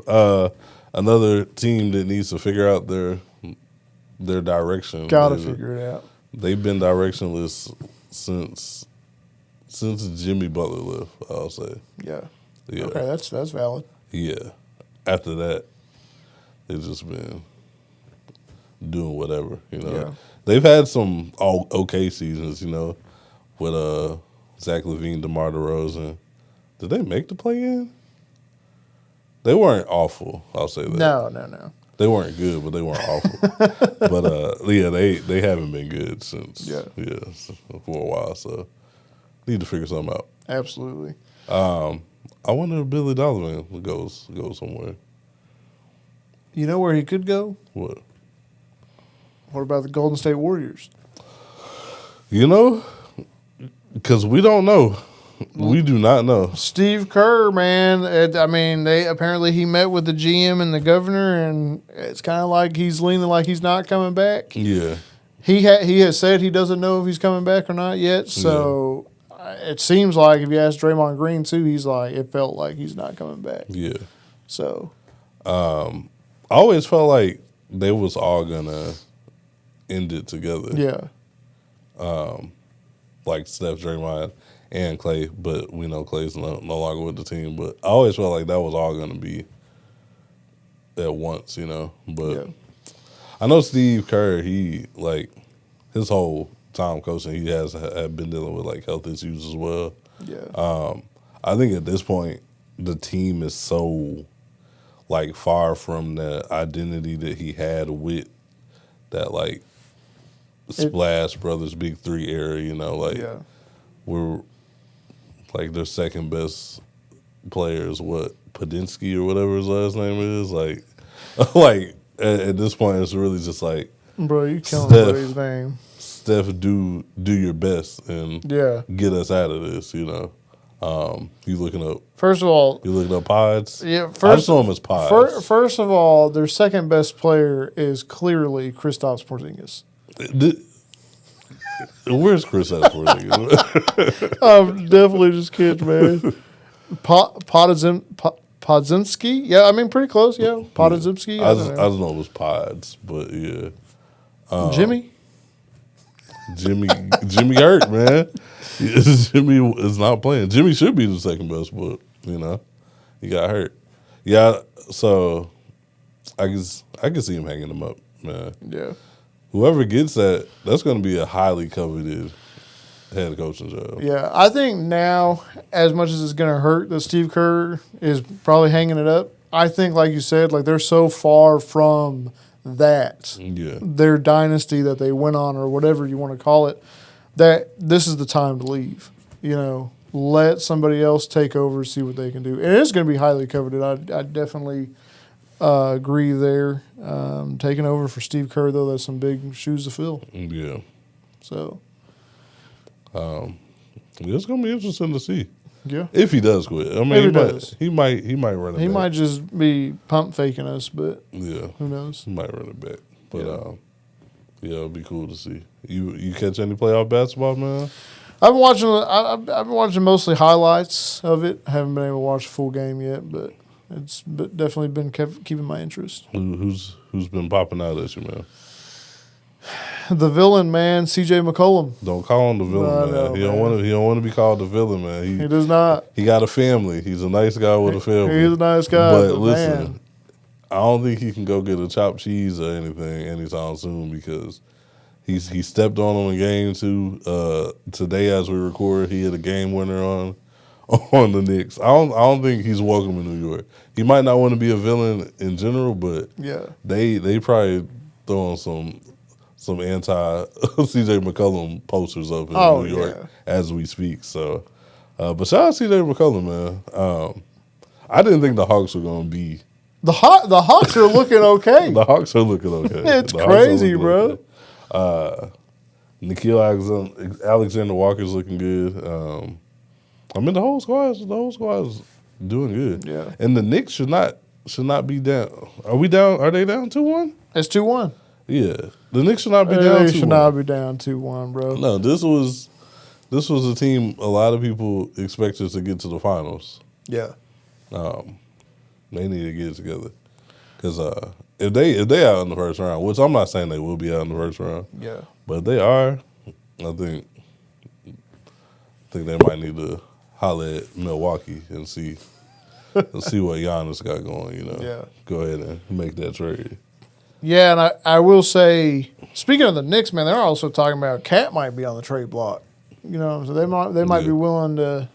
Another team that needs to figure out their direction. Gotta figure it out. They've been directionless since Jimmy Butler left, I'll say. Yeah. Yeah. Okay, that's valid. Yeah. After that, they've just been doing whatever, Yeah. They've had some okay seasons, with Zach LaVine, DeMar DeRozan. Did they make the play-in? They weren't awful, I'll say that. No. They weren't good, but they weren't awful. But they haven't been good since for a while. So need to figure something out. Absolutely. I wonder if Billy Donovan goes somewhere. You know where he could go? What? What about the Golden State Warriors? Because we don't know. We do not know. Steve Kerr, man. He met with the GM and the governor, and it's kind of like he's leaning like he's not coming back. Yeah. He has said he doesn't know if he's coming back or not yet. So it seems like if you ask Draymond Green too, it felt like he's not coming back. Yeah. So I always felt like they was all gonna end it together. yeah, Like Steph, Draymond, and Clay, but we know Clay's no longer with the team. But I always felt like that was all going to be at once, But I know Steve Kerr, he, his whole time coaching, he had been dealing with, health issues as well. yeah, I think at this point, the team is so, far from the identity that he had with that, Splash Brothers Big Three era, yeah. we're their second best player is what, Padinsky or whatever his last name is. At this point, it's really just Bro, you killing Steph. somebody's name. Steph, do your best and get us out of this. You looking up First of all, pods. yeah. I just know him as pods. First of all, their second best player is clearly Kristaps Porzingis. Where's Chris at for? I'm definitely just kidding, man. Podziemski? Yeah, I mean, pretty close, yeah. Podziemski? I just know it was pods, but yeah. Jimmy hurt, man. Jimmy is not playing. Jimmy should be the second best, but, he got hurt. Yeah, so I can see him hanging him up, man. Yeah. Whoever gets that's going to be a highly coveted head coaching job. Yeah, I think now, as much as it's going to hurt that Steve Kerr is probably hanging it up, I think, like you said, they're so far from that, Yeah. their dynasty that they went on or whatever you want to call it. that this is the time to leave. You know, let somebody else take over, see what they can do. And it is going to be highly coveted. I definitely agree there. Taking over for Steve Kerr, though, that's some big shoes to fill. Yeah. So, it's going to be interesting to see. yeah. If he does quit. I mean, he might run it back. He might just be pump faking us, but yeah, who knows? he might run it back. But yeah, it'll be cool to see. You catch any playoff basketball, man? I've been watching mostly highlights of it. I haven't been able to watch a full game yet, but it's definitely been keeping my interest. Who's been popping out at you, man? The villain, man, C.J. McCollum. Don't call him the villain, man. No, He don't want to be called the villain, man. He does not. He got a family. He's a nice guy with a family. He's a nice guy, but listen, man. I don't think he can go get a chopped cheese or anything anytime soon because he stepped on a game too. Today, as we record, he hit a game winner on the Knicks. I don't think he's welcome in New York. He might not want to be a villain in general, but Yeah. they probably throwing some anti CJ McCollum posters up in New York as we speak. So, but shout out CJ McCollum, man. I didn't think the Hawks were going to be. The Hawks are looking okay. The Hawks are looking okay. It's crazy, bro. Nikhil Alexander Walker's looking good. I mean, the whole squad's doing good. Yeah. And the Knicks should not be down. Are we down? Are they down 2-1? It's 2-1. Yeah. The Knicks should not be down 2-1. They should not be down 2-1, bro. No, this was a team a lot of people expected to get to the finals. Yeah. They need to get it together. Because if they out in the first round, which I'm not saying they will be out in the first round. Yeah. But if they are, I think they might need to holler at Milwaukee and see what Giannis got going, you know. Yeah. Go ahead and make that trade. Yeah, and I will say, speaking of the Knicks, man, they're also talking about Cat might be on the trade block. You know, so they might be willing to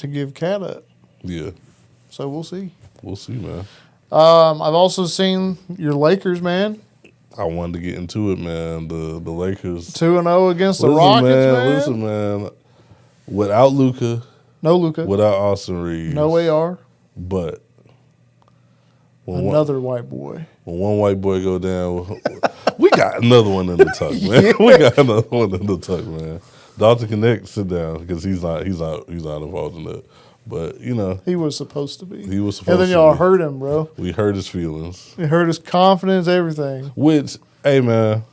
give Cat up. Yeah. So we'll see. We'll see, man. I've also seen your Lakers, man. I wanted to get into it, man. The Lakers 2-0 against the Rockets, man. Listen, man. Without Luka. No Luka. Without Austin Reeves. No AR. But another white boy. When one white boy go down, we got another one in the tuck, man. Yeah. We got another one in the tuck, man. Dr. Connect, sit down because he's not involved in that. But you know, he was supposed to be. He was supposed to. And then y'all hurt him, bro. We hurt his feelings. It hurt his confidence, everything. Which, hey, man,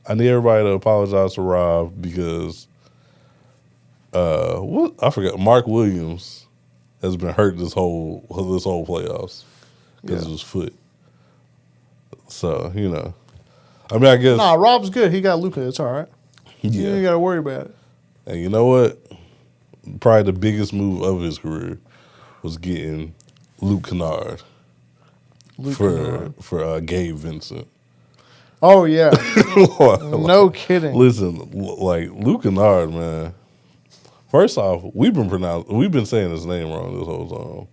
I need everybody to apologize to Rob because, I forgot. Mark Williams has been hurt this whole playoffs because of his foot. So you know, I mean, I guess. Nah, Rob's good. He got Luka. It's all right. Yeah. You ain't got to worry about it. And you know what? Probably the biggest move of his career was getting Luke Kennard for Gabe Vincent. Oh yeah, no kidding. Listen, like Luke Kennard, man. First off, we've been saying his name wrong this whole time.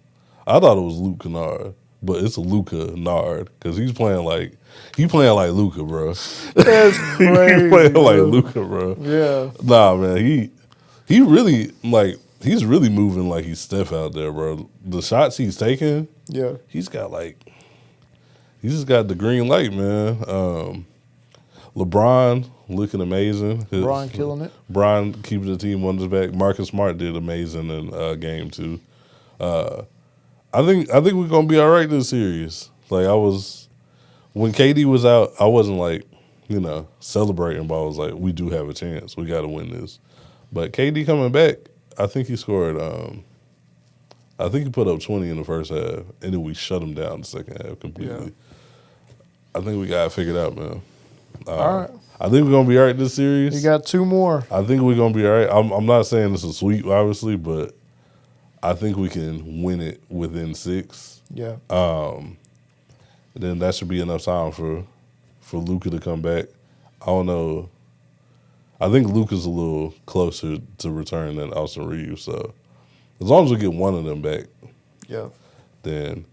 I thought it was Luke Kennard, but it's Luka Nard because he's playing like Luka, bro. That's crazy. He's playing like Luka, bro. Yeah. Nah, man, he really he's really moving like he's Steph out there, bro. The shots he's taking, yeah, he's just got the green light, man. LeBron looking amazing. LeBron killing it. LeBron keeping the team on his back. Marcus Smart did amazing in game 2. I think we're gonna be all right this series. Like when KD was out, I wasn't like, you know, celebrating, but I was like, we do have a chance. We got to win this. But KD coming back, I think he scored. I think he put up 20 in the first half, and then we shut him down the second half completely. Yeah. I think we got it figured out, man. All right. I think we're gonna be all right this series. You got 2 more. I think we're gonna be all right. I'm not saying it's a sweep, obviously, but I think we can win it within 6. Yeah. Then that should be enough time for Luka to come back. I don't know. I think Luka's a little closer to return than Austin Reeves. So as long as we get one of them back, yeah, then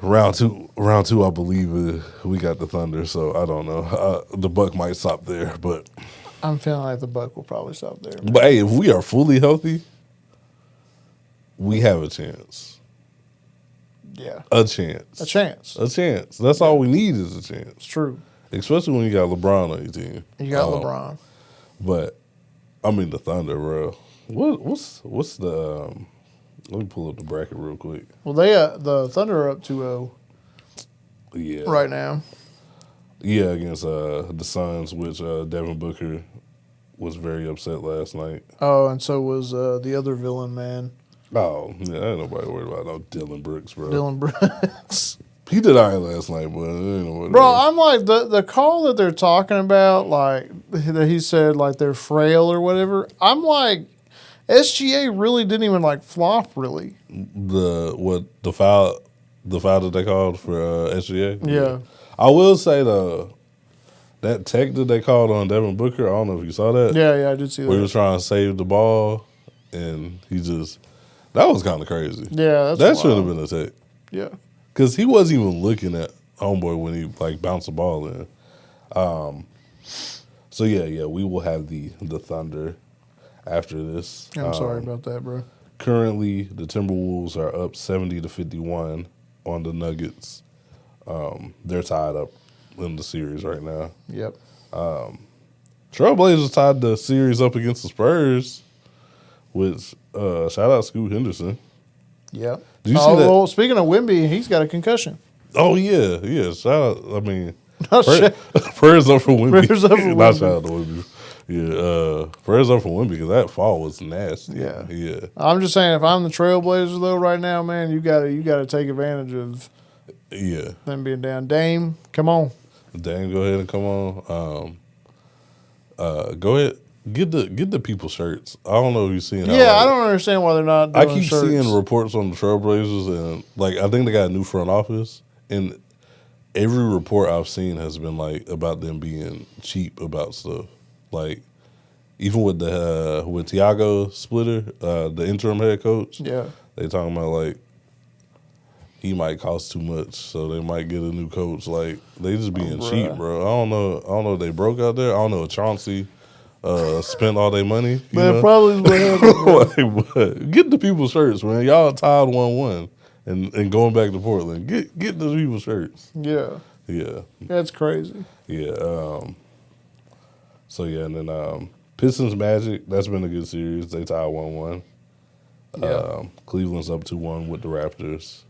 round two, I believe we got the Thunder. So I don't know. The buck might stop there, but I'm feeling like the buck will probably stop there. But hey, if we are fully healthy, we have a chance. Yeah. A chance. A chance. A chance. That's all we need is a chance. It's true. Especially when you got LeBron on your team. You got LeBron. But I mean the Thunder, bro. What's the let me pull up the bracket real quick. Well, the Thunder are up 2-0 right now. Yeah, against the Suns, which Devin Booker was very upset last night. Oh, and so was the other villain, man. Oh, yeah, ain't nobody worried about no Dylan Brooks, bro. Dylan Brooks. He did all right last night, but ain't nobody. Bro, I'm like, the call that they're talking about, like, that he said, like, they're frail or whatever, I'm like, SGA really didn't even, like, flop, really. The foul that they called for SGA? Yeah. I will say, that tech that they called on Devin Booker, I don't know if you saw that. Yeah, I did see that. Where he was trying to save the ball, and he just... That was kind of crazy. Yeah, that should have been a tech. Yeah. Because he wasn't even looking at homeboy when he, like, bounced the ball in. So, yeah, we will have the Thunder after this. I'm sorry about that, bro. Currently, the Timberwolves are up 70-51 on the Nuggets. They're tied up in the series right now. Yep. Trailblazers tied the series up against the Spurs, which shout out Scoot Henderson. Yep. Did you see that? Well, speaking of Wemby, he's got a concussion. Oh yeah. Shout out. I mean, Prayers up for Wemby. Prayers up for Wemby. Not shout out to Wemby. Yeah, prayers up for Wemby because that fall was nasty. Yeah. I'm just saying, if I'm the Trailblazers though, right now, man, you gotta take advantage of them being down. Dame, come on. Dame, go ahead and come on. Go ahead. Get the people shirts. I don't know if you've seen. Yeah, I don't understand why they're not doing I keep shirts. seeing reports on the Trailblazers, and like I think they got a new front office, and every report I've seen has been like about them being cheap about stuff. Like even with Thiago Splitter, the interim head coach. Yeah, they talking about like he might cost too much, so they might get a new coach. Like they just being cheap, bro. I don't know if they broke out there. I don't know if Chauncey spent all their money. Man, probably what happened. Get the people shirts, man. Y'all tied 1-1 and going back to Portland. Get the people shirts. Yeah. That's crazy. Yeah. So yeah, and then Pistons Magic. That's been a good series. They tied 1-1. Yeah. Cleveland's up 2-1 with the Raptors.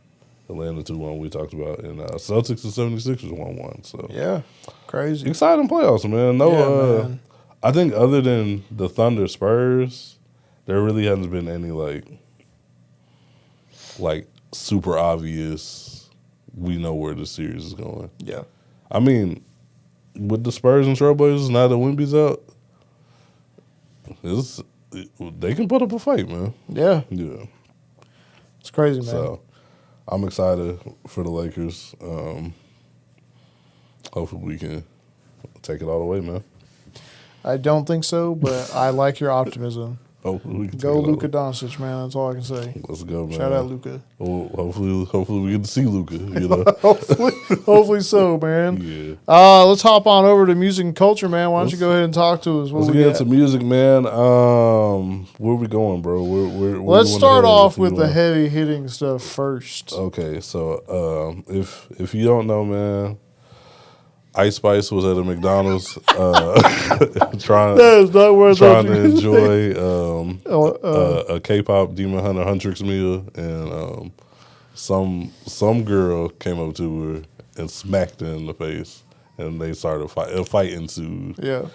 Atlanta 2-1 we talked about, and Celtics and 76ers 1-1. So yeah, crazy, exciting playoffs, man. Man. I think other than the Thunder Spurs, there really hasn't been any like super obvious. We know where the series is going. Yeah, I mean, with the Spurs and Trailblazers now that Wemby's out, they can put up a fight, man. Yeah, it's crazy, man. So I'm excited for the Lakers. Hopefully we can take it all the way, man. I don't think so, but I like your optimism. Hopefully we can go Luka Doncic, man. That's all I can say. Let's go, man. Shout out Luka. Well, hopefully we get to see Luka. You know, hopefully so, man. Yeah. Let's hop on over to music and culture, man. Why don't you go ahead and talk to us? Let's get into music, man. Where we going, bro? Where let's start off with the heavy hitting stuff first. Okay, so if you don't know, man. Ice Spice was at a McDonald's trying to enjoy a K-pop Demon Hunter Huntrix meal, and some girl came up to her and smacked her in the face, and they started a fight ensued. Yeah.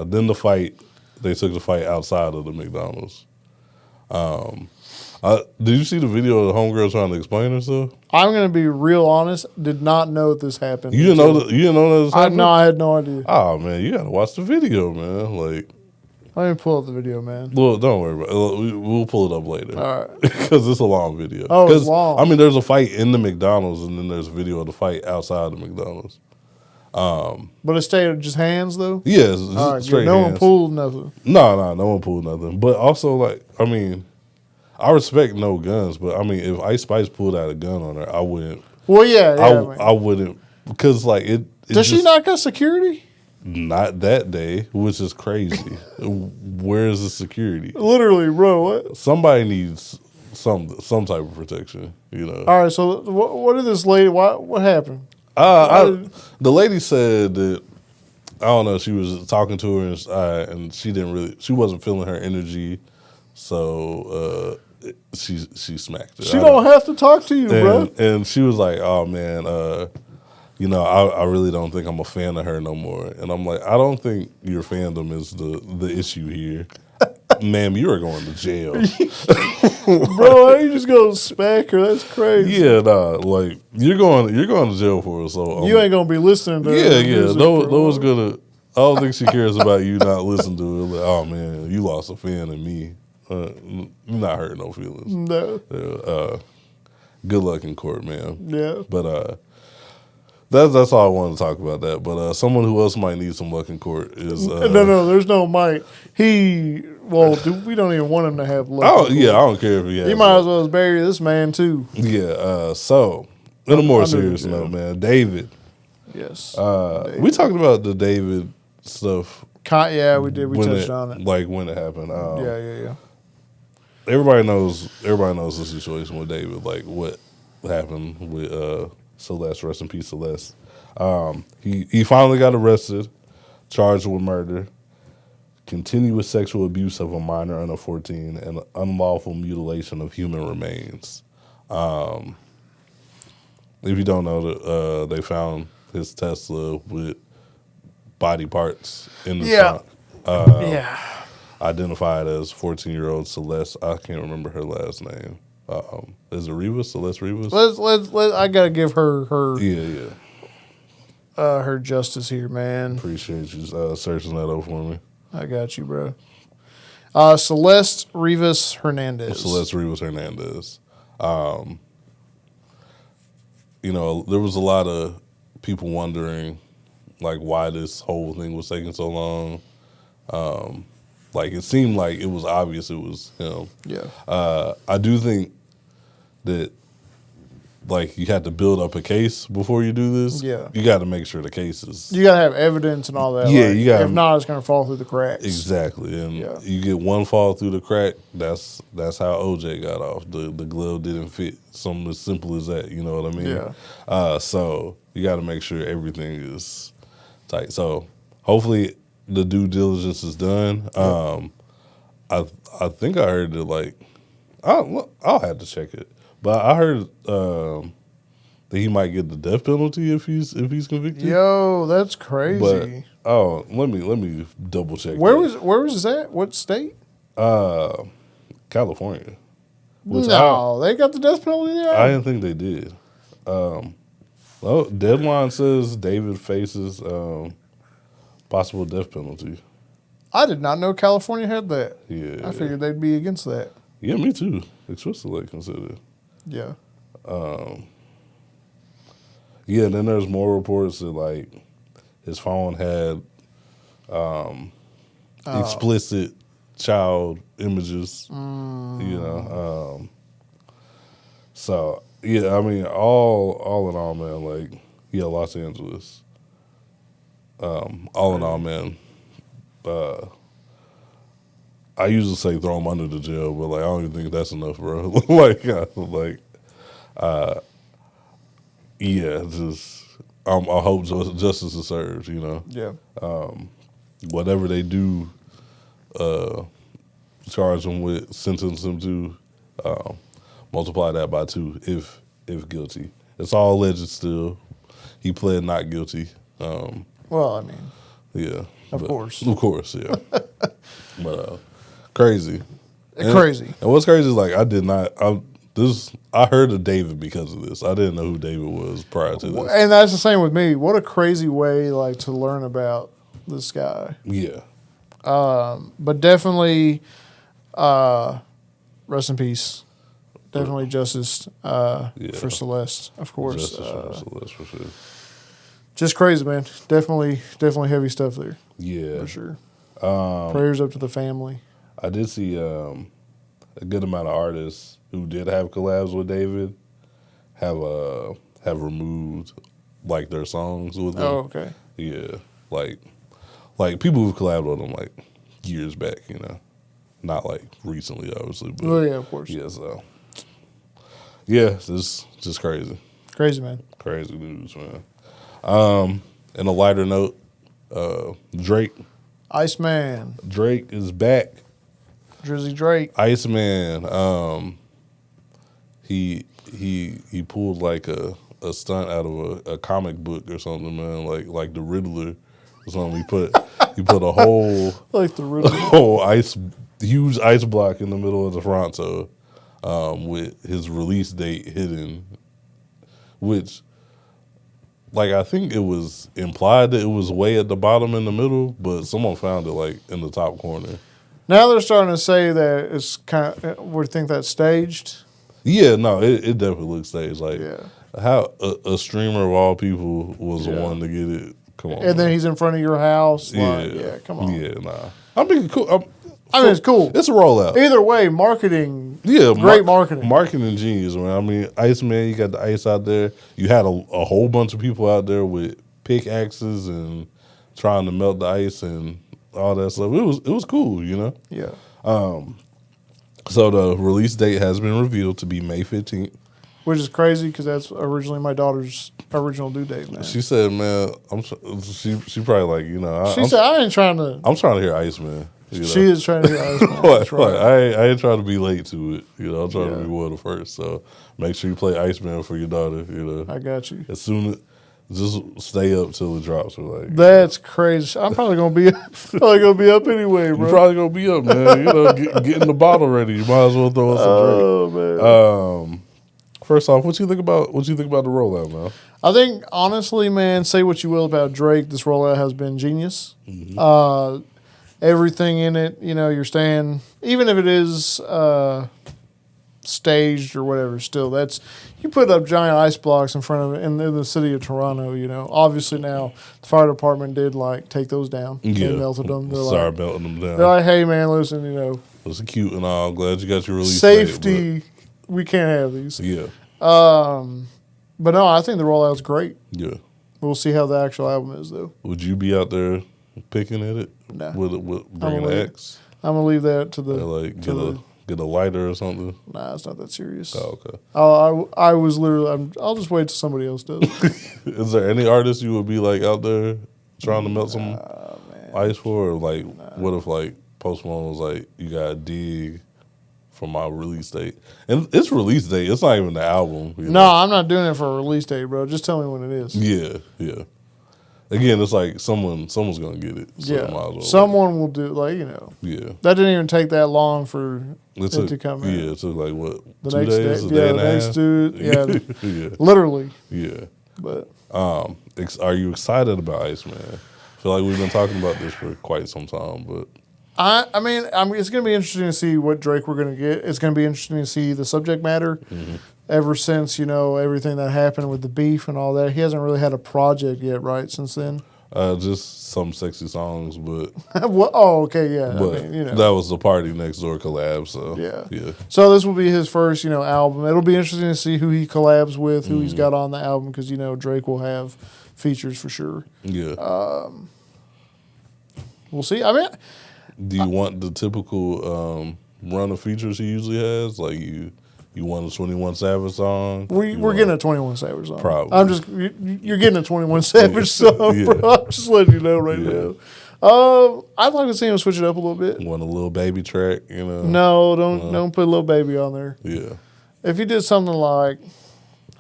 Then they took the fight outside of the McDonald's. Did you see the video of the homegirl trying to explain herself? I'm gonna be real honest. Did not know this happened. You didn't know that this happened? No, I had no idea. Oh man, you gotta watch the video, man. Like, let me pull up the video, man. Well, don't worry about it. We'll pull it up later. All right, because it's a long video. Oh, it's long. I mean, there's a fight in the McDonald's, and then there's a video of the fight outside the McDonald's. But it stayed just hands though. Yeah, all right, straight. No hands. one pulled nothing. No one pulled nothing. But also, like, I mean, I respect no guns, but I mean, if Ice Spice pulled out a gun on her, I wouldn't. Well, yeah, I wouldn't, because like it. Does she not got security? Not that day, which is crazy. Where is the security? Literally, bro. What? Somebody needs some type of protection, you know. All right. So what did this lady? What happened? The lady said that I don't know. She was talking to her and she wasn't feeling her energy, so she smacked her. She don't have to talk to you, bro. And she was like, "Oh man, I really don't think I'm a fan of her no more." And I'm like, I don't think your fandom is the issue here. Ma'am, you are going to jail. Bro, how you just gonna smack her? That's crazy. Yeah, nah, like you're going to jail for it. So you ain't gonna be listening to her. Yeah. No one's gonna. I don't think she cares about you not listening to it. Like, oh man, you lost a fan in me. You're not hurting no feelings. No. Good luck in court, man. Yeah. But that's all I wanted to talk about that. But someone who else might need some luck in court is no, there's no might. We don't even want him to have luck. Oh yeah, I don't care if he has. He might as well bury this man too. Yeah. So on a more serious note, man, David. Yes. David. We talked about the David stuff. Yeah, we did. We touched on it. Like when it happened. Yeah. Everybody knows the situation with David. Like what happened with Celeste. Rest in peace, Celeste. He finally got arrested, charged with murder, continuous sexual abuse of a minor under 14, and unlawful mutilation of human remains. If you don't know, they found his Tesla with body parts in the trunk. Identified as 14-year-old Celeste. I can't remember her last name. Is it Rivas? Celeste Rivas? Let's. I gotta give her Yeah. her justice here, man. Appreciate you searching that up for me. I got you, bro. Celeste Rivas Hernandez. Celeste Rivas Hernandez. There was a lot of people wondering, like, why this whole thing was taking so long. Like, it seemed like it was obvious it was him. Yeah. I do think that, like, you had to build up a case before you do this. Yeah. You got to make sure the case is... You got to have evidence and all that. Yeah, you got. If not, it's going to fall through the cracks. Exactly. And you get one fall through the crack, that's how OJ got off. The glove didn't fit. Something as simple as that, you know what I mean? Yeah. So you got to make sure everything is tight. So hopefully the due diligence is done. I think I heard that, like, I'll have to check it. But I heard that he might get the death penalty if he's convicted. Yo, that's crazy. But let me double check. Where was that? What state? California. No, they got the death penalty there. I didn't think they did. Deadline says David faces possible death penalty. I did not know California had that. Yeah, I figured they'd be against that. Yeah, me too. Explicitly considered. Yeah. Yeah, and then there's more reports that, like, his phone had explicit child images. You know. So yeah, I mean, all in all, man, like, yeah, Los Angeles. All in all, man. I usually say throw him under the jail, but, like, I don't even think that's enough, bro. Yeah, just I hope justice is served. You know. Yeah. Whatever they do, charge him with, sentence him to, multiply that by 2 if guilty. It's all alleged still. He pled not guilty. Well, I mean. Yeah. Of course, yeah. But crazy. Crazy. And what's crazy is, like, I heard of David because of this. I didn't know who David was prior to this. And that's the same with me. What a crazy way, like, to learn about this guy. Yeah. But definitely, rest in peace. Definitely justice for Celeste, of course. Justice for Celeste, for sure. Just crazy, man. Definitely heavy stuff there. Yeah. For sure. Prayers up to the family. I did see a good amount of artists who did have collabs with David have removed, like, their songs with him. Oh, okay. Yeah. Like, like people who've collabed on him like years back, you know, not like recently, obviously. But Oh yeah, of course. yeah, so yeah, it's just crazy, Crazy, man. crazy news, man. And a lighter note, Drake Iceman. is back. Drizzy Drake. Iceman, he pulled like a stunt out of a comic book or something, man. Like the Riddler or something. He put a whole Like the Riddler. huge ice block in the middle of Toronto, with his release date hidden, which, like, I think it was implied that it was way at the bottom in the middle, but someone found it like in the top corner. Now they're starting to say that it's kind of, we think that's staged. Yeah, no, it definitely looks staged. Like, Yeah. how a streamer of all people was the Yeah. one to get it. Come on, And then man. he's in front of your house. Yeah, Like, yeah, come on. Yeah, nah. I mean, cool. I mean, it's cool. It's a rollout. Either way, marketing. Yeah, Great marketing. Marketing genius, man. I mean, Iceman, you got the ice out there. You had a whole bunch of people out there with pickaxes and trying to melt the ice and all that stuff. It was cool, you know. Yeah. So the release date has been revealed to be May 15th. Which is crazy because that's originally my daughter's original due date, man. She said, "Man, she probably like, you know." She said, I ain't trying to. I'm trying to hear Iceman. You know? She is trying to hear Iceman. That's right. I ain't trying to be late to it. You know, I'm trying to Yeah. be one of the first. So make sure you play Iceman for your daughter. You know, I got you. as soon as just stay up till it drops. Or like That's crazy. I'm probably gonna be up anyway, you're bro. probably gonna be up, man. You know, getting the bottle ready. You might as well throw us a drink. Oh man. First off, what you think about the rollout, man? I think honestly, man, say what you will about Drake, this rollout has been genius. Mm-hmm. Everything in it, you know, you're staying, even if it is staged or whatever. Still, that's you put up giant ice blocks in front of it in the city of Toronto. You know, obviously now the fire department did like take those down. Yeah, They melted them. They're Sorry, like, melting them down. they're like, hey man, listen, you know, It was cute and all. Glad you got your release safety. We can't have these. date, yeah, But no, I think the rollout's great. yeah. We'll see how the actual album is, though. Would you be out there picking at it? Nah. With bringing gonna an leave- X? I'm gonna leave that to the. Like to get a lighter or something? Nah, it's not that serious. Oh, okay. I was literally. I'll just wait till somebody else does. Is there any artist you would be like out there trying to melt some ice for? Or like, what if like Post Malone was like, you got to dig for my release date? And it's release date. It's not even the album. You No, know? I'm not doing it for a release date, bro. Just tell me when it is. Yeah. Again, it's like someone's gonna get it. So Yeah, might as well someone will do. Like, you know, Yeah. that didn't even take that long for It it to come in. Yeah, it took like what, The 2 next days, day, a day yeah, and the a next half? dude, yeah, Yeah. literally. Yeah. But Are you excited about Iceman? I feel like we've been talking about this for quite some time, but I mean, it's going to be interesting to see what Drake we're going to get. It's going to be interesting to see the subject matter. Mm-hmm. Ever since, you know, everything that happened with the beef and all that, he hasn't really had a project yet, right? Since then. just some sexy songs, but What? Oh, okay, yeah. but I mean, you know. that was the Party Next Door collab. So Yeah. So this will be his first, you know, album. It'll be interesting to see who he collabs with, who he's got on the album, because you know Drake will have features for sure. yeah. We'll see. I mean, Do you want the typical run of features he usually has? Like you want a 21 Savage song? we're getting a 21 Savage song. Probably. I'm just you're getting a 21 Savage song, Yeah. bro. I'm just letting you know right Yeah. now. I'd like to see him switch it up a little bit. Want a little baby track? You know? No, don't put Lil Baby on there. Yeah. If he did something like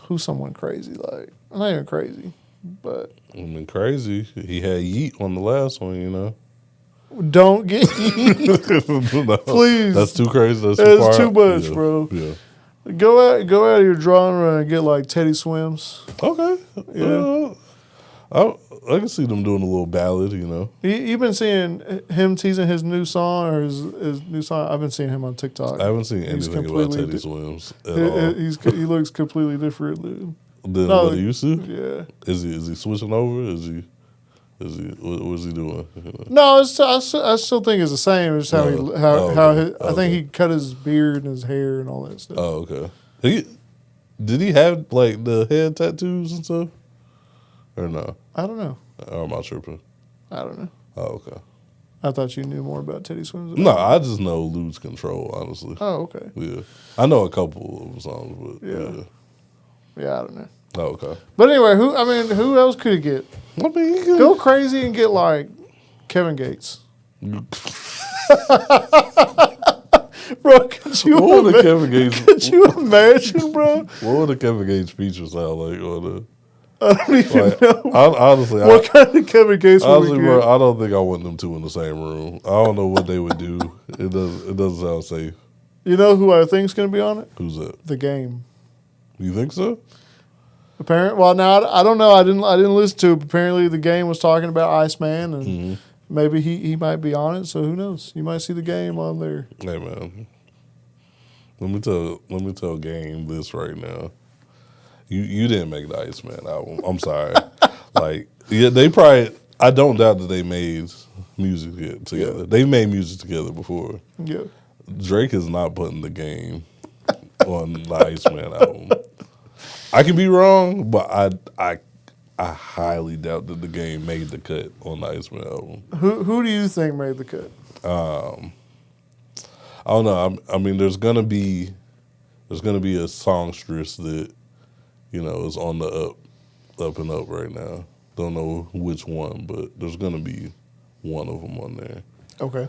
who's someone crazy, like not even crazy, but I mean, crazy. He had Yeet on the last one. You know. don't get No, Please. That's too crazy. That's That's far too much, Yeah. bro. Yeah. go out of your genre and get like Teddy Swims. Okay. Yeah. I can see them doing a little ballad, you know. You've been seeing him teasing his new song or his new song. I've been seeing him on TikTok. I haven't seen He's anything about completely Teddy di- Swims at all. He looks completely different, dude. Than No, what he used to? Yeah. Is he switching over? What is he doing? No, I still think it's the same. It's how okay. I think he cut his beard and his hair and all that stuff. Oh, okay. Did he have like the head tattoos and stuff? Or no? I don't know. Or am I tripping? I don't know. Oh, okay. I thought you knew more about Teddy Swims. No, I just know Lose Control, honestly. Oh, okay. Yeah. I know a couple of songs, but yeah. Yeah, I don't know. Oh, okay. But anyway, who else could he get? I mean, you Go crazy and get like Kevin Gates. Bro, could you what would the Kevin Gates? Could you imagine, bro? What would the Kevin Gates feature sound like on the? I don't even Like, know. honestly, What kind of Kevin Gates would we honestly, get? bro, I don't think I want them two in the same room. I don't know what they would do. It doesn't sound safe. You know who I think's going to be on it? Who's that? The Game. You think so? Apparently, well, now I don't know. I didn't listen to it. But apparently, The Game was talking about Iceman, and maybe he might be on it. So who knows? You might see The Game on there. Hey man, let me tell Game this right now. You didn't make the Iceman album. I'm sorry. Like, yeah, they probably. I don't doubt that they made music together. Yeah. They've made music together before. Yeah. Drake is not putting The Game on the Iceman album. I can be wrong, but I highly doubt that The Game made the cut on the Iceman album. Who do you think made the cut? I don't know. I mean, there's gonna be a songstress that is on the up and up right now. Don't know which one, but there's gonna be one of them on there. Okay.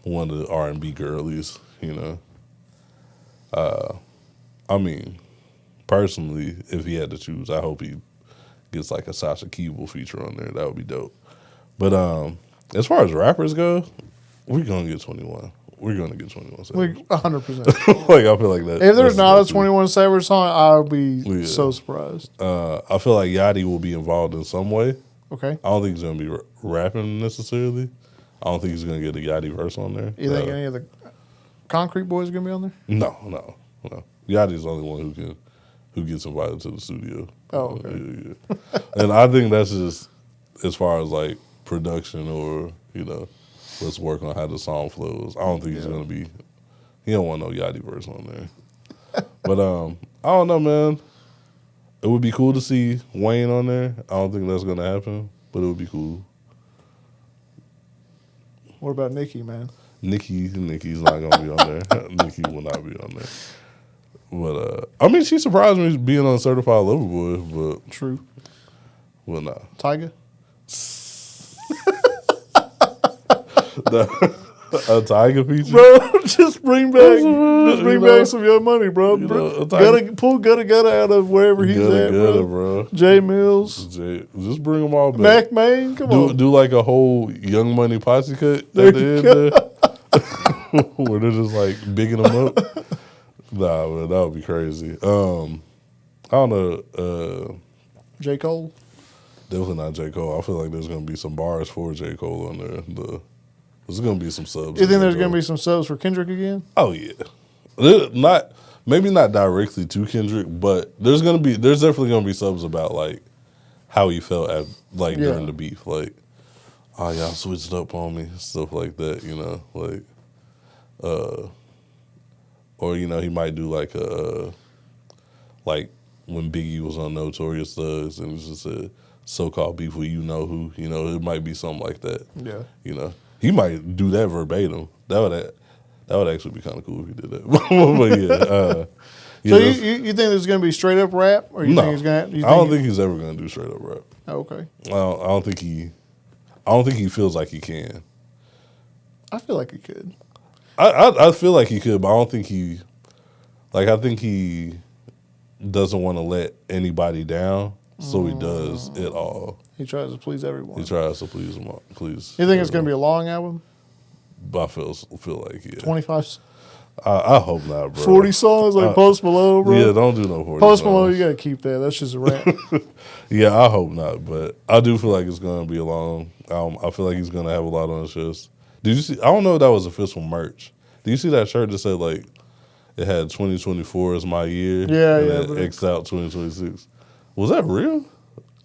One of the R&B girlies. I mean, personally, if he had to choose, I hope he gets like a Sasha Keeble feature on there. That would be dope. But as far as rappers go, we're gonna get 21. We're gonna get 21 Savage. 100%. Like, I feel like that. If there's not a 21 Savage song, I'll be so surprised. I feel like Yachty will be involved in some way. Okay. I don't think he's gonna be rapping necessarily. I don't think he's gonna get a Yachty verse on there. You think any of the Concrete Boys are gonna be on there? No. Yachty's the only one who gets invited to the studio. Oh, okay. Yeah. And I think that's just as far as like production or let's work on how the song flows. I don't think he's gonna be. He don't want no Yachty verse on there. But I don't know, man. It would be cool to see Wayne on there. I don't think that's gonna happen, but it would be cool. What about Nicki, man? Nicki's not gonna be on there. Nicki will not be on there. But I mean, she surprised me being on Certified Lover Boy. But True. Well, nah. Tyga? A Tyga feature, Bro, just bring back some Young Money, bro. Pull Gutta out of wherever he's at, bro. Jay Mills. Just bring them all Mac back. Main, come on. Do like a whole Young Money posse cut at the end there. Where they're just like bigging them up. Nah, man, that would be crazy. I don't know. J. Cole? Definitely not J. Cole. I feel like there's going to be some bars for J. Cole on there. There's going to be some subs. You think there's going to be some subs for Kendrick again? Oh, yeah. Maybe not directly to Kendrick, but there's definitely going to be subs about like how he felt at during the beef. Like, oh, y'all switched up on me, stuff like that, like, or, he might do like like when Biggie was on Notorious Thugs and it's just a so-called beef with who, it might be something like that. Yeah. He might do that verbatim. That would actually be kind of cool if he did that. But yeah. So you think there's going to be straight up rap? Or you no, think he's gonna, I don't think he's ever going to do straight up rap. Oh, okay. I don't think he feels like he can. I feel like he could. I feel like he could, but I don't think he. Like, I think he doesn't want to let anybody down, so he does it all. He tries to please everyone. He tries to please them all. Please. You think it's going to be a long album? I feel like, yeah. 25. I hope not, bro. 40 songs like Post Malone, bro? Yeah, don't do no 40 Post songs. Malone, you got to keep that. That's just a rap. Yeah, I hope not, but I do feel like it's going to be a long album. I feel like he's going to have a lot on his chest. Did you see? I don't know if that was official merch. Did you see that shirt that said, like, it had 2024 as my year? Yeah, and it X'd out 2026. Was that real?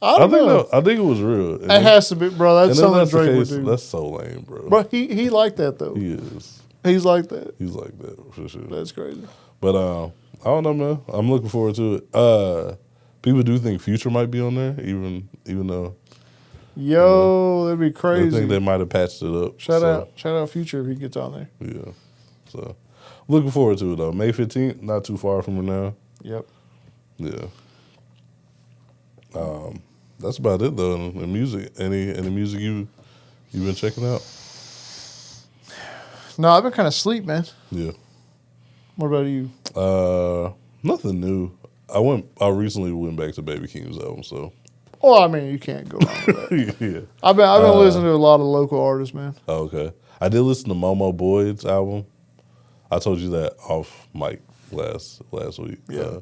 I don't know. I think it was real. It has to be, bro. That's something Drake would do. That's so lame, bro. Bro, he like that, though. He is. He's like that. He's like that, for sure. That's crazy. But I don't know, man. I'm looking forward to it. People do think Future might be on there, even though Yo, that'd be I crazy. think they might have patched it up. Shout out Future if he gets on there. Yeah. So looking forward to it though. May 15th, not too far from now. Yep. Yeah. That's about it though. In music, any music you've been checking out? No, I've been kind of asleep, man. Yeah. What about you? Nothing new. I recently went back to Baby Keem's album, so Well, I mean, you can't go wrong with that. yeah. I've been listening to a lot of local artists, man. Oh, okay. I did listen to Momo Boyd's album. I told you that off mic last week. Yeah.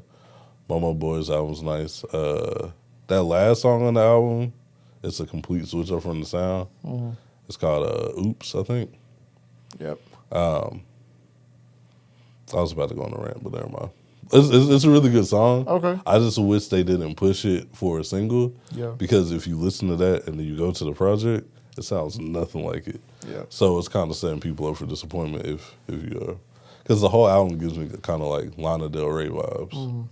Momo Boyd's album's nice. That last song on the album, it's a complete switch up from the sound. Mm-hmm. It's called Oops, I think. Yep. I was about to go on a rant, but never mind. It's a really good song. Okay. I just wish they didn't push it for a single. Yeah. Because if you listen to that and then you go to the project, it sounds nothing like it. Yeah. So it's kind of setting people up for disappointment if you are. Because the whole album gives me kind of like Lana Del Rey vibes. Mm-hmm.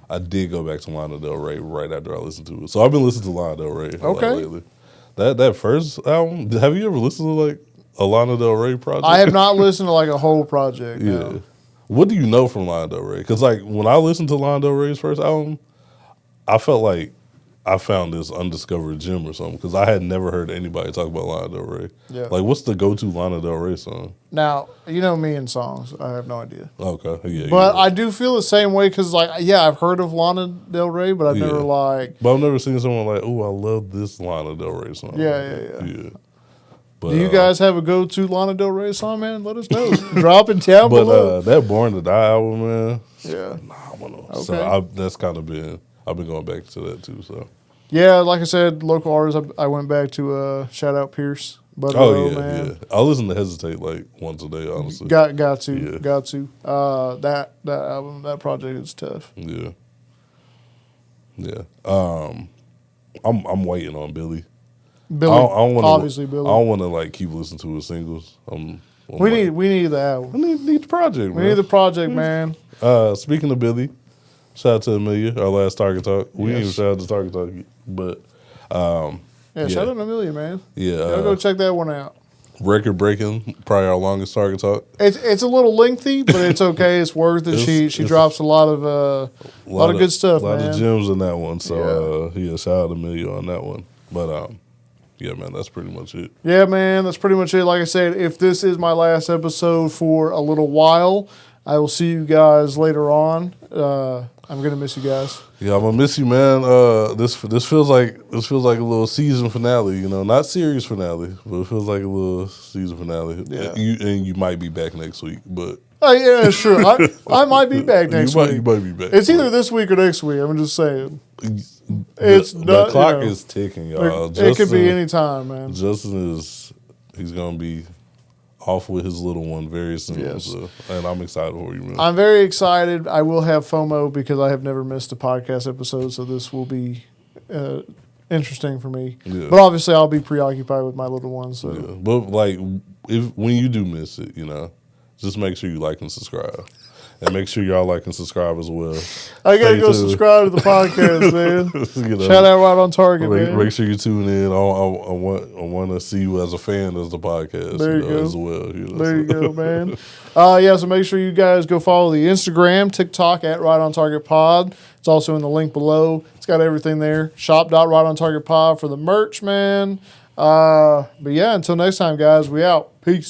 I did go back to Lana Del Rey right after I listened to it. So I've been listening to Lana Del Rey a lot lately. That first album, have you ever listened to like a Lana Del Rey project? I have not listened to like a whole project. Yeah. No. What do you know from Lana Del Rey? Because like when I listened to Lana Del Rey's first album, I felt like I found this undiscovered gem or something because I had never heard anybody talk about Lana Del Rey. Yeah. Like, what's the go-to Lana Del Rey song? Now, you know me and songs. I have no idea. Okay. Yeah. But I do feel the same way because, like, yeah, I've heard of Lana Del Rey, but I've never, like... But I've never seen someone like, oh, I love this Lana Del Rey song. Yeah. But, do you guys have a go-to Lana Del Rey song, man? Let us know. Drop it down below. But that Born to Die album, man, yeah, phenomenal. Okay. So that's kind of been, I've been going back to that too, so... Yeah, like I said, local artists. I went back to shout out Pierce. But man. Yeah. I listen to Hesitate like once a day, honestly. Got to. That album, that project is tough. Yeah. I'm waiting on Billy. Billy, obviously Billy. I don't want to like keep listening to his singles. We need the album. We need the project. We need the project, man. Speaking of Billy, shout out to Amelia, our last Target Talk. We didn't even shout out to Target Talk, but shout out to Amelia, man. Yeah, go check that one out. Record breaking, probably our longest Target Talk. It's a little lengthy, but it's okay. It's worth it. She drops a lot of good stuff, man. A lot of gems in that one. So shout out to Amelia on that one. But yeah, man, that's pretty much it. Yeah, man, that's pretty much it. Like I said, if this is my last episode for a little while, I will see you guys later on. I'm gonna miss you guys. Yeah, I'm gonna miss you, man. This feels like a little season finale. You know, not series finale, but it feels like a little season finale. Yeah, you might be back next week, but yeah, sure. I might be back next week. You might be back. It's either this week or next week. I'm just saying. The clock is ticking, y'all. It could be any time, man. Justin he's gonna be off with his little one very soon. Yes. So, and I'm excited for you, man. I'm very excited. I will have FOMO because I have never missed a podcast episode, so this will be interesting for me. Yeah. But obviously, I'll be preoccupied with my little one. So, but like, when you do miss it, you know, just make sure you like and subscribe. And make sure y'all like and subscribe as well. I gotta go subscribe to the podcast, man. You know, shout out Right on Target, man. Make sure you tune in. I want to see you as a fan of the podcast. There you go. As well. You know, there you go, man. So make sure you guys go follow the Instagram, TikTok at Right on Target Pod. It's also in the link below. It's got everything there. Shop.rightontargetpod for the merch, man. But yeah, until next time, guys, we out. Peace.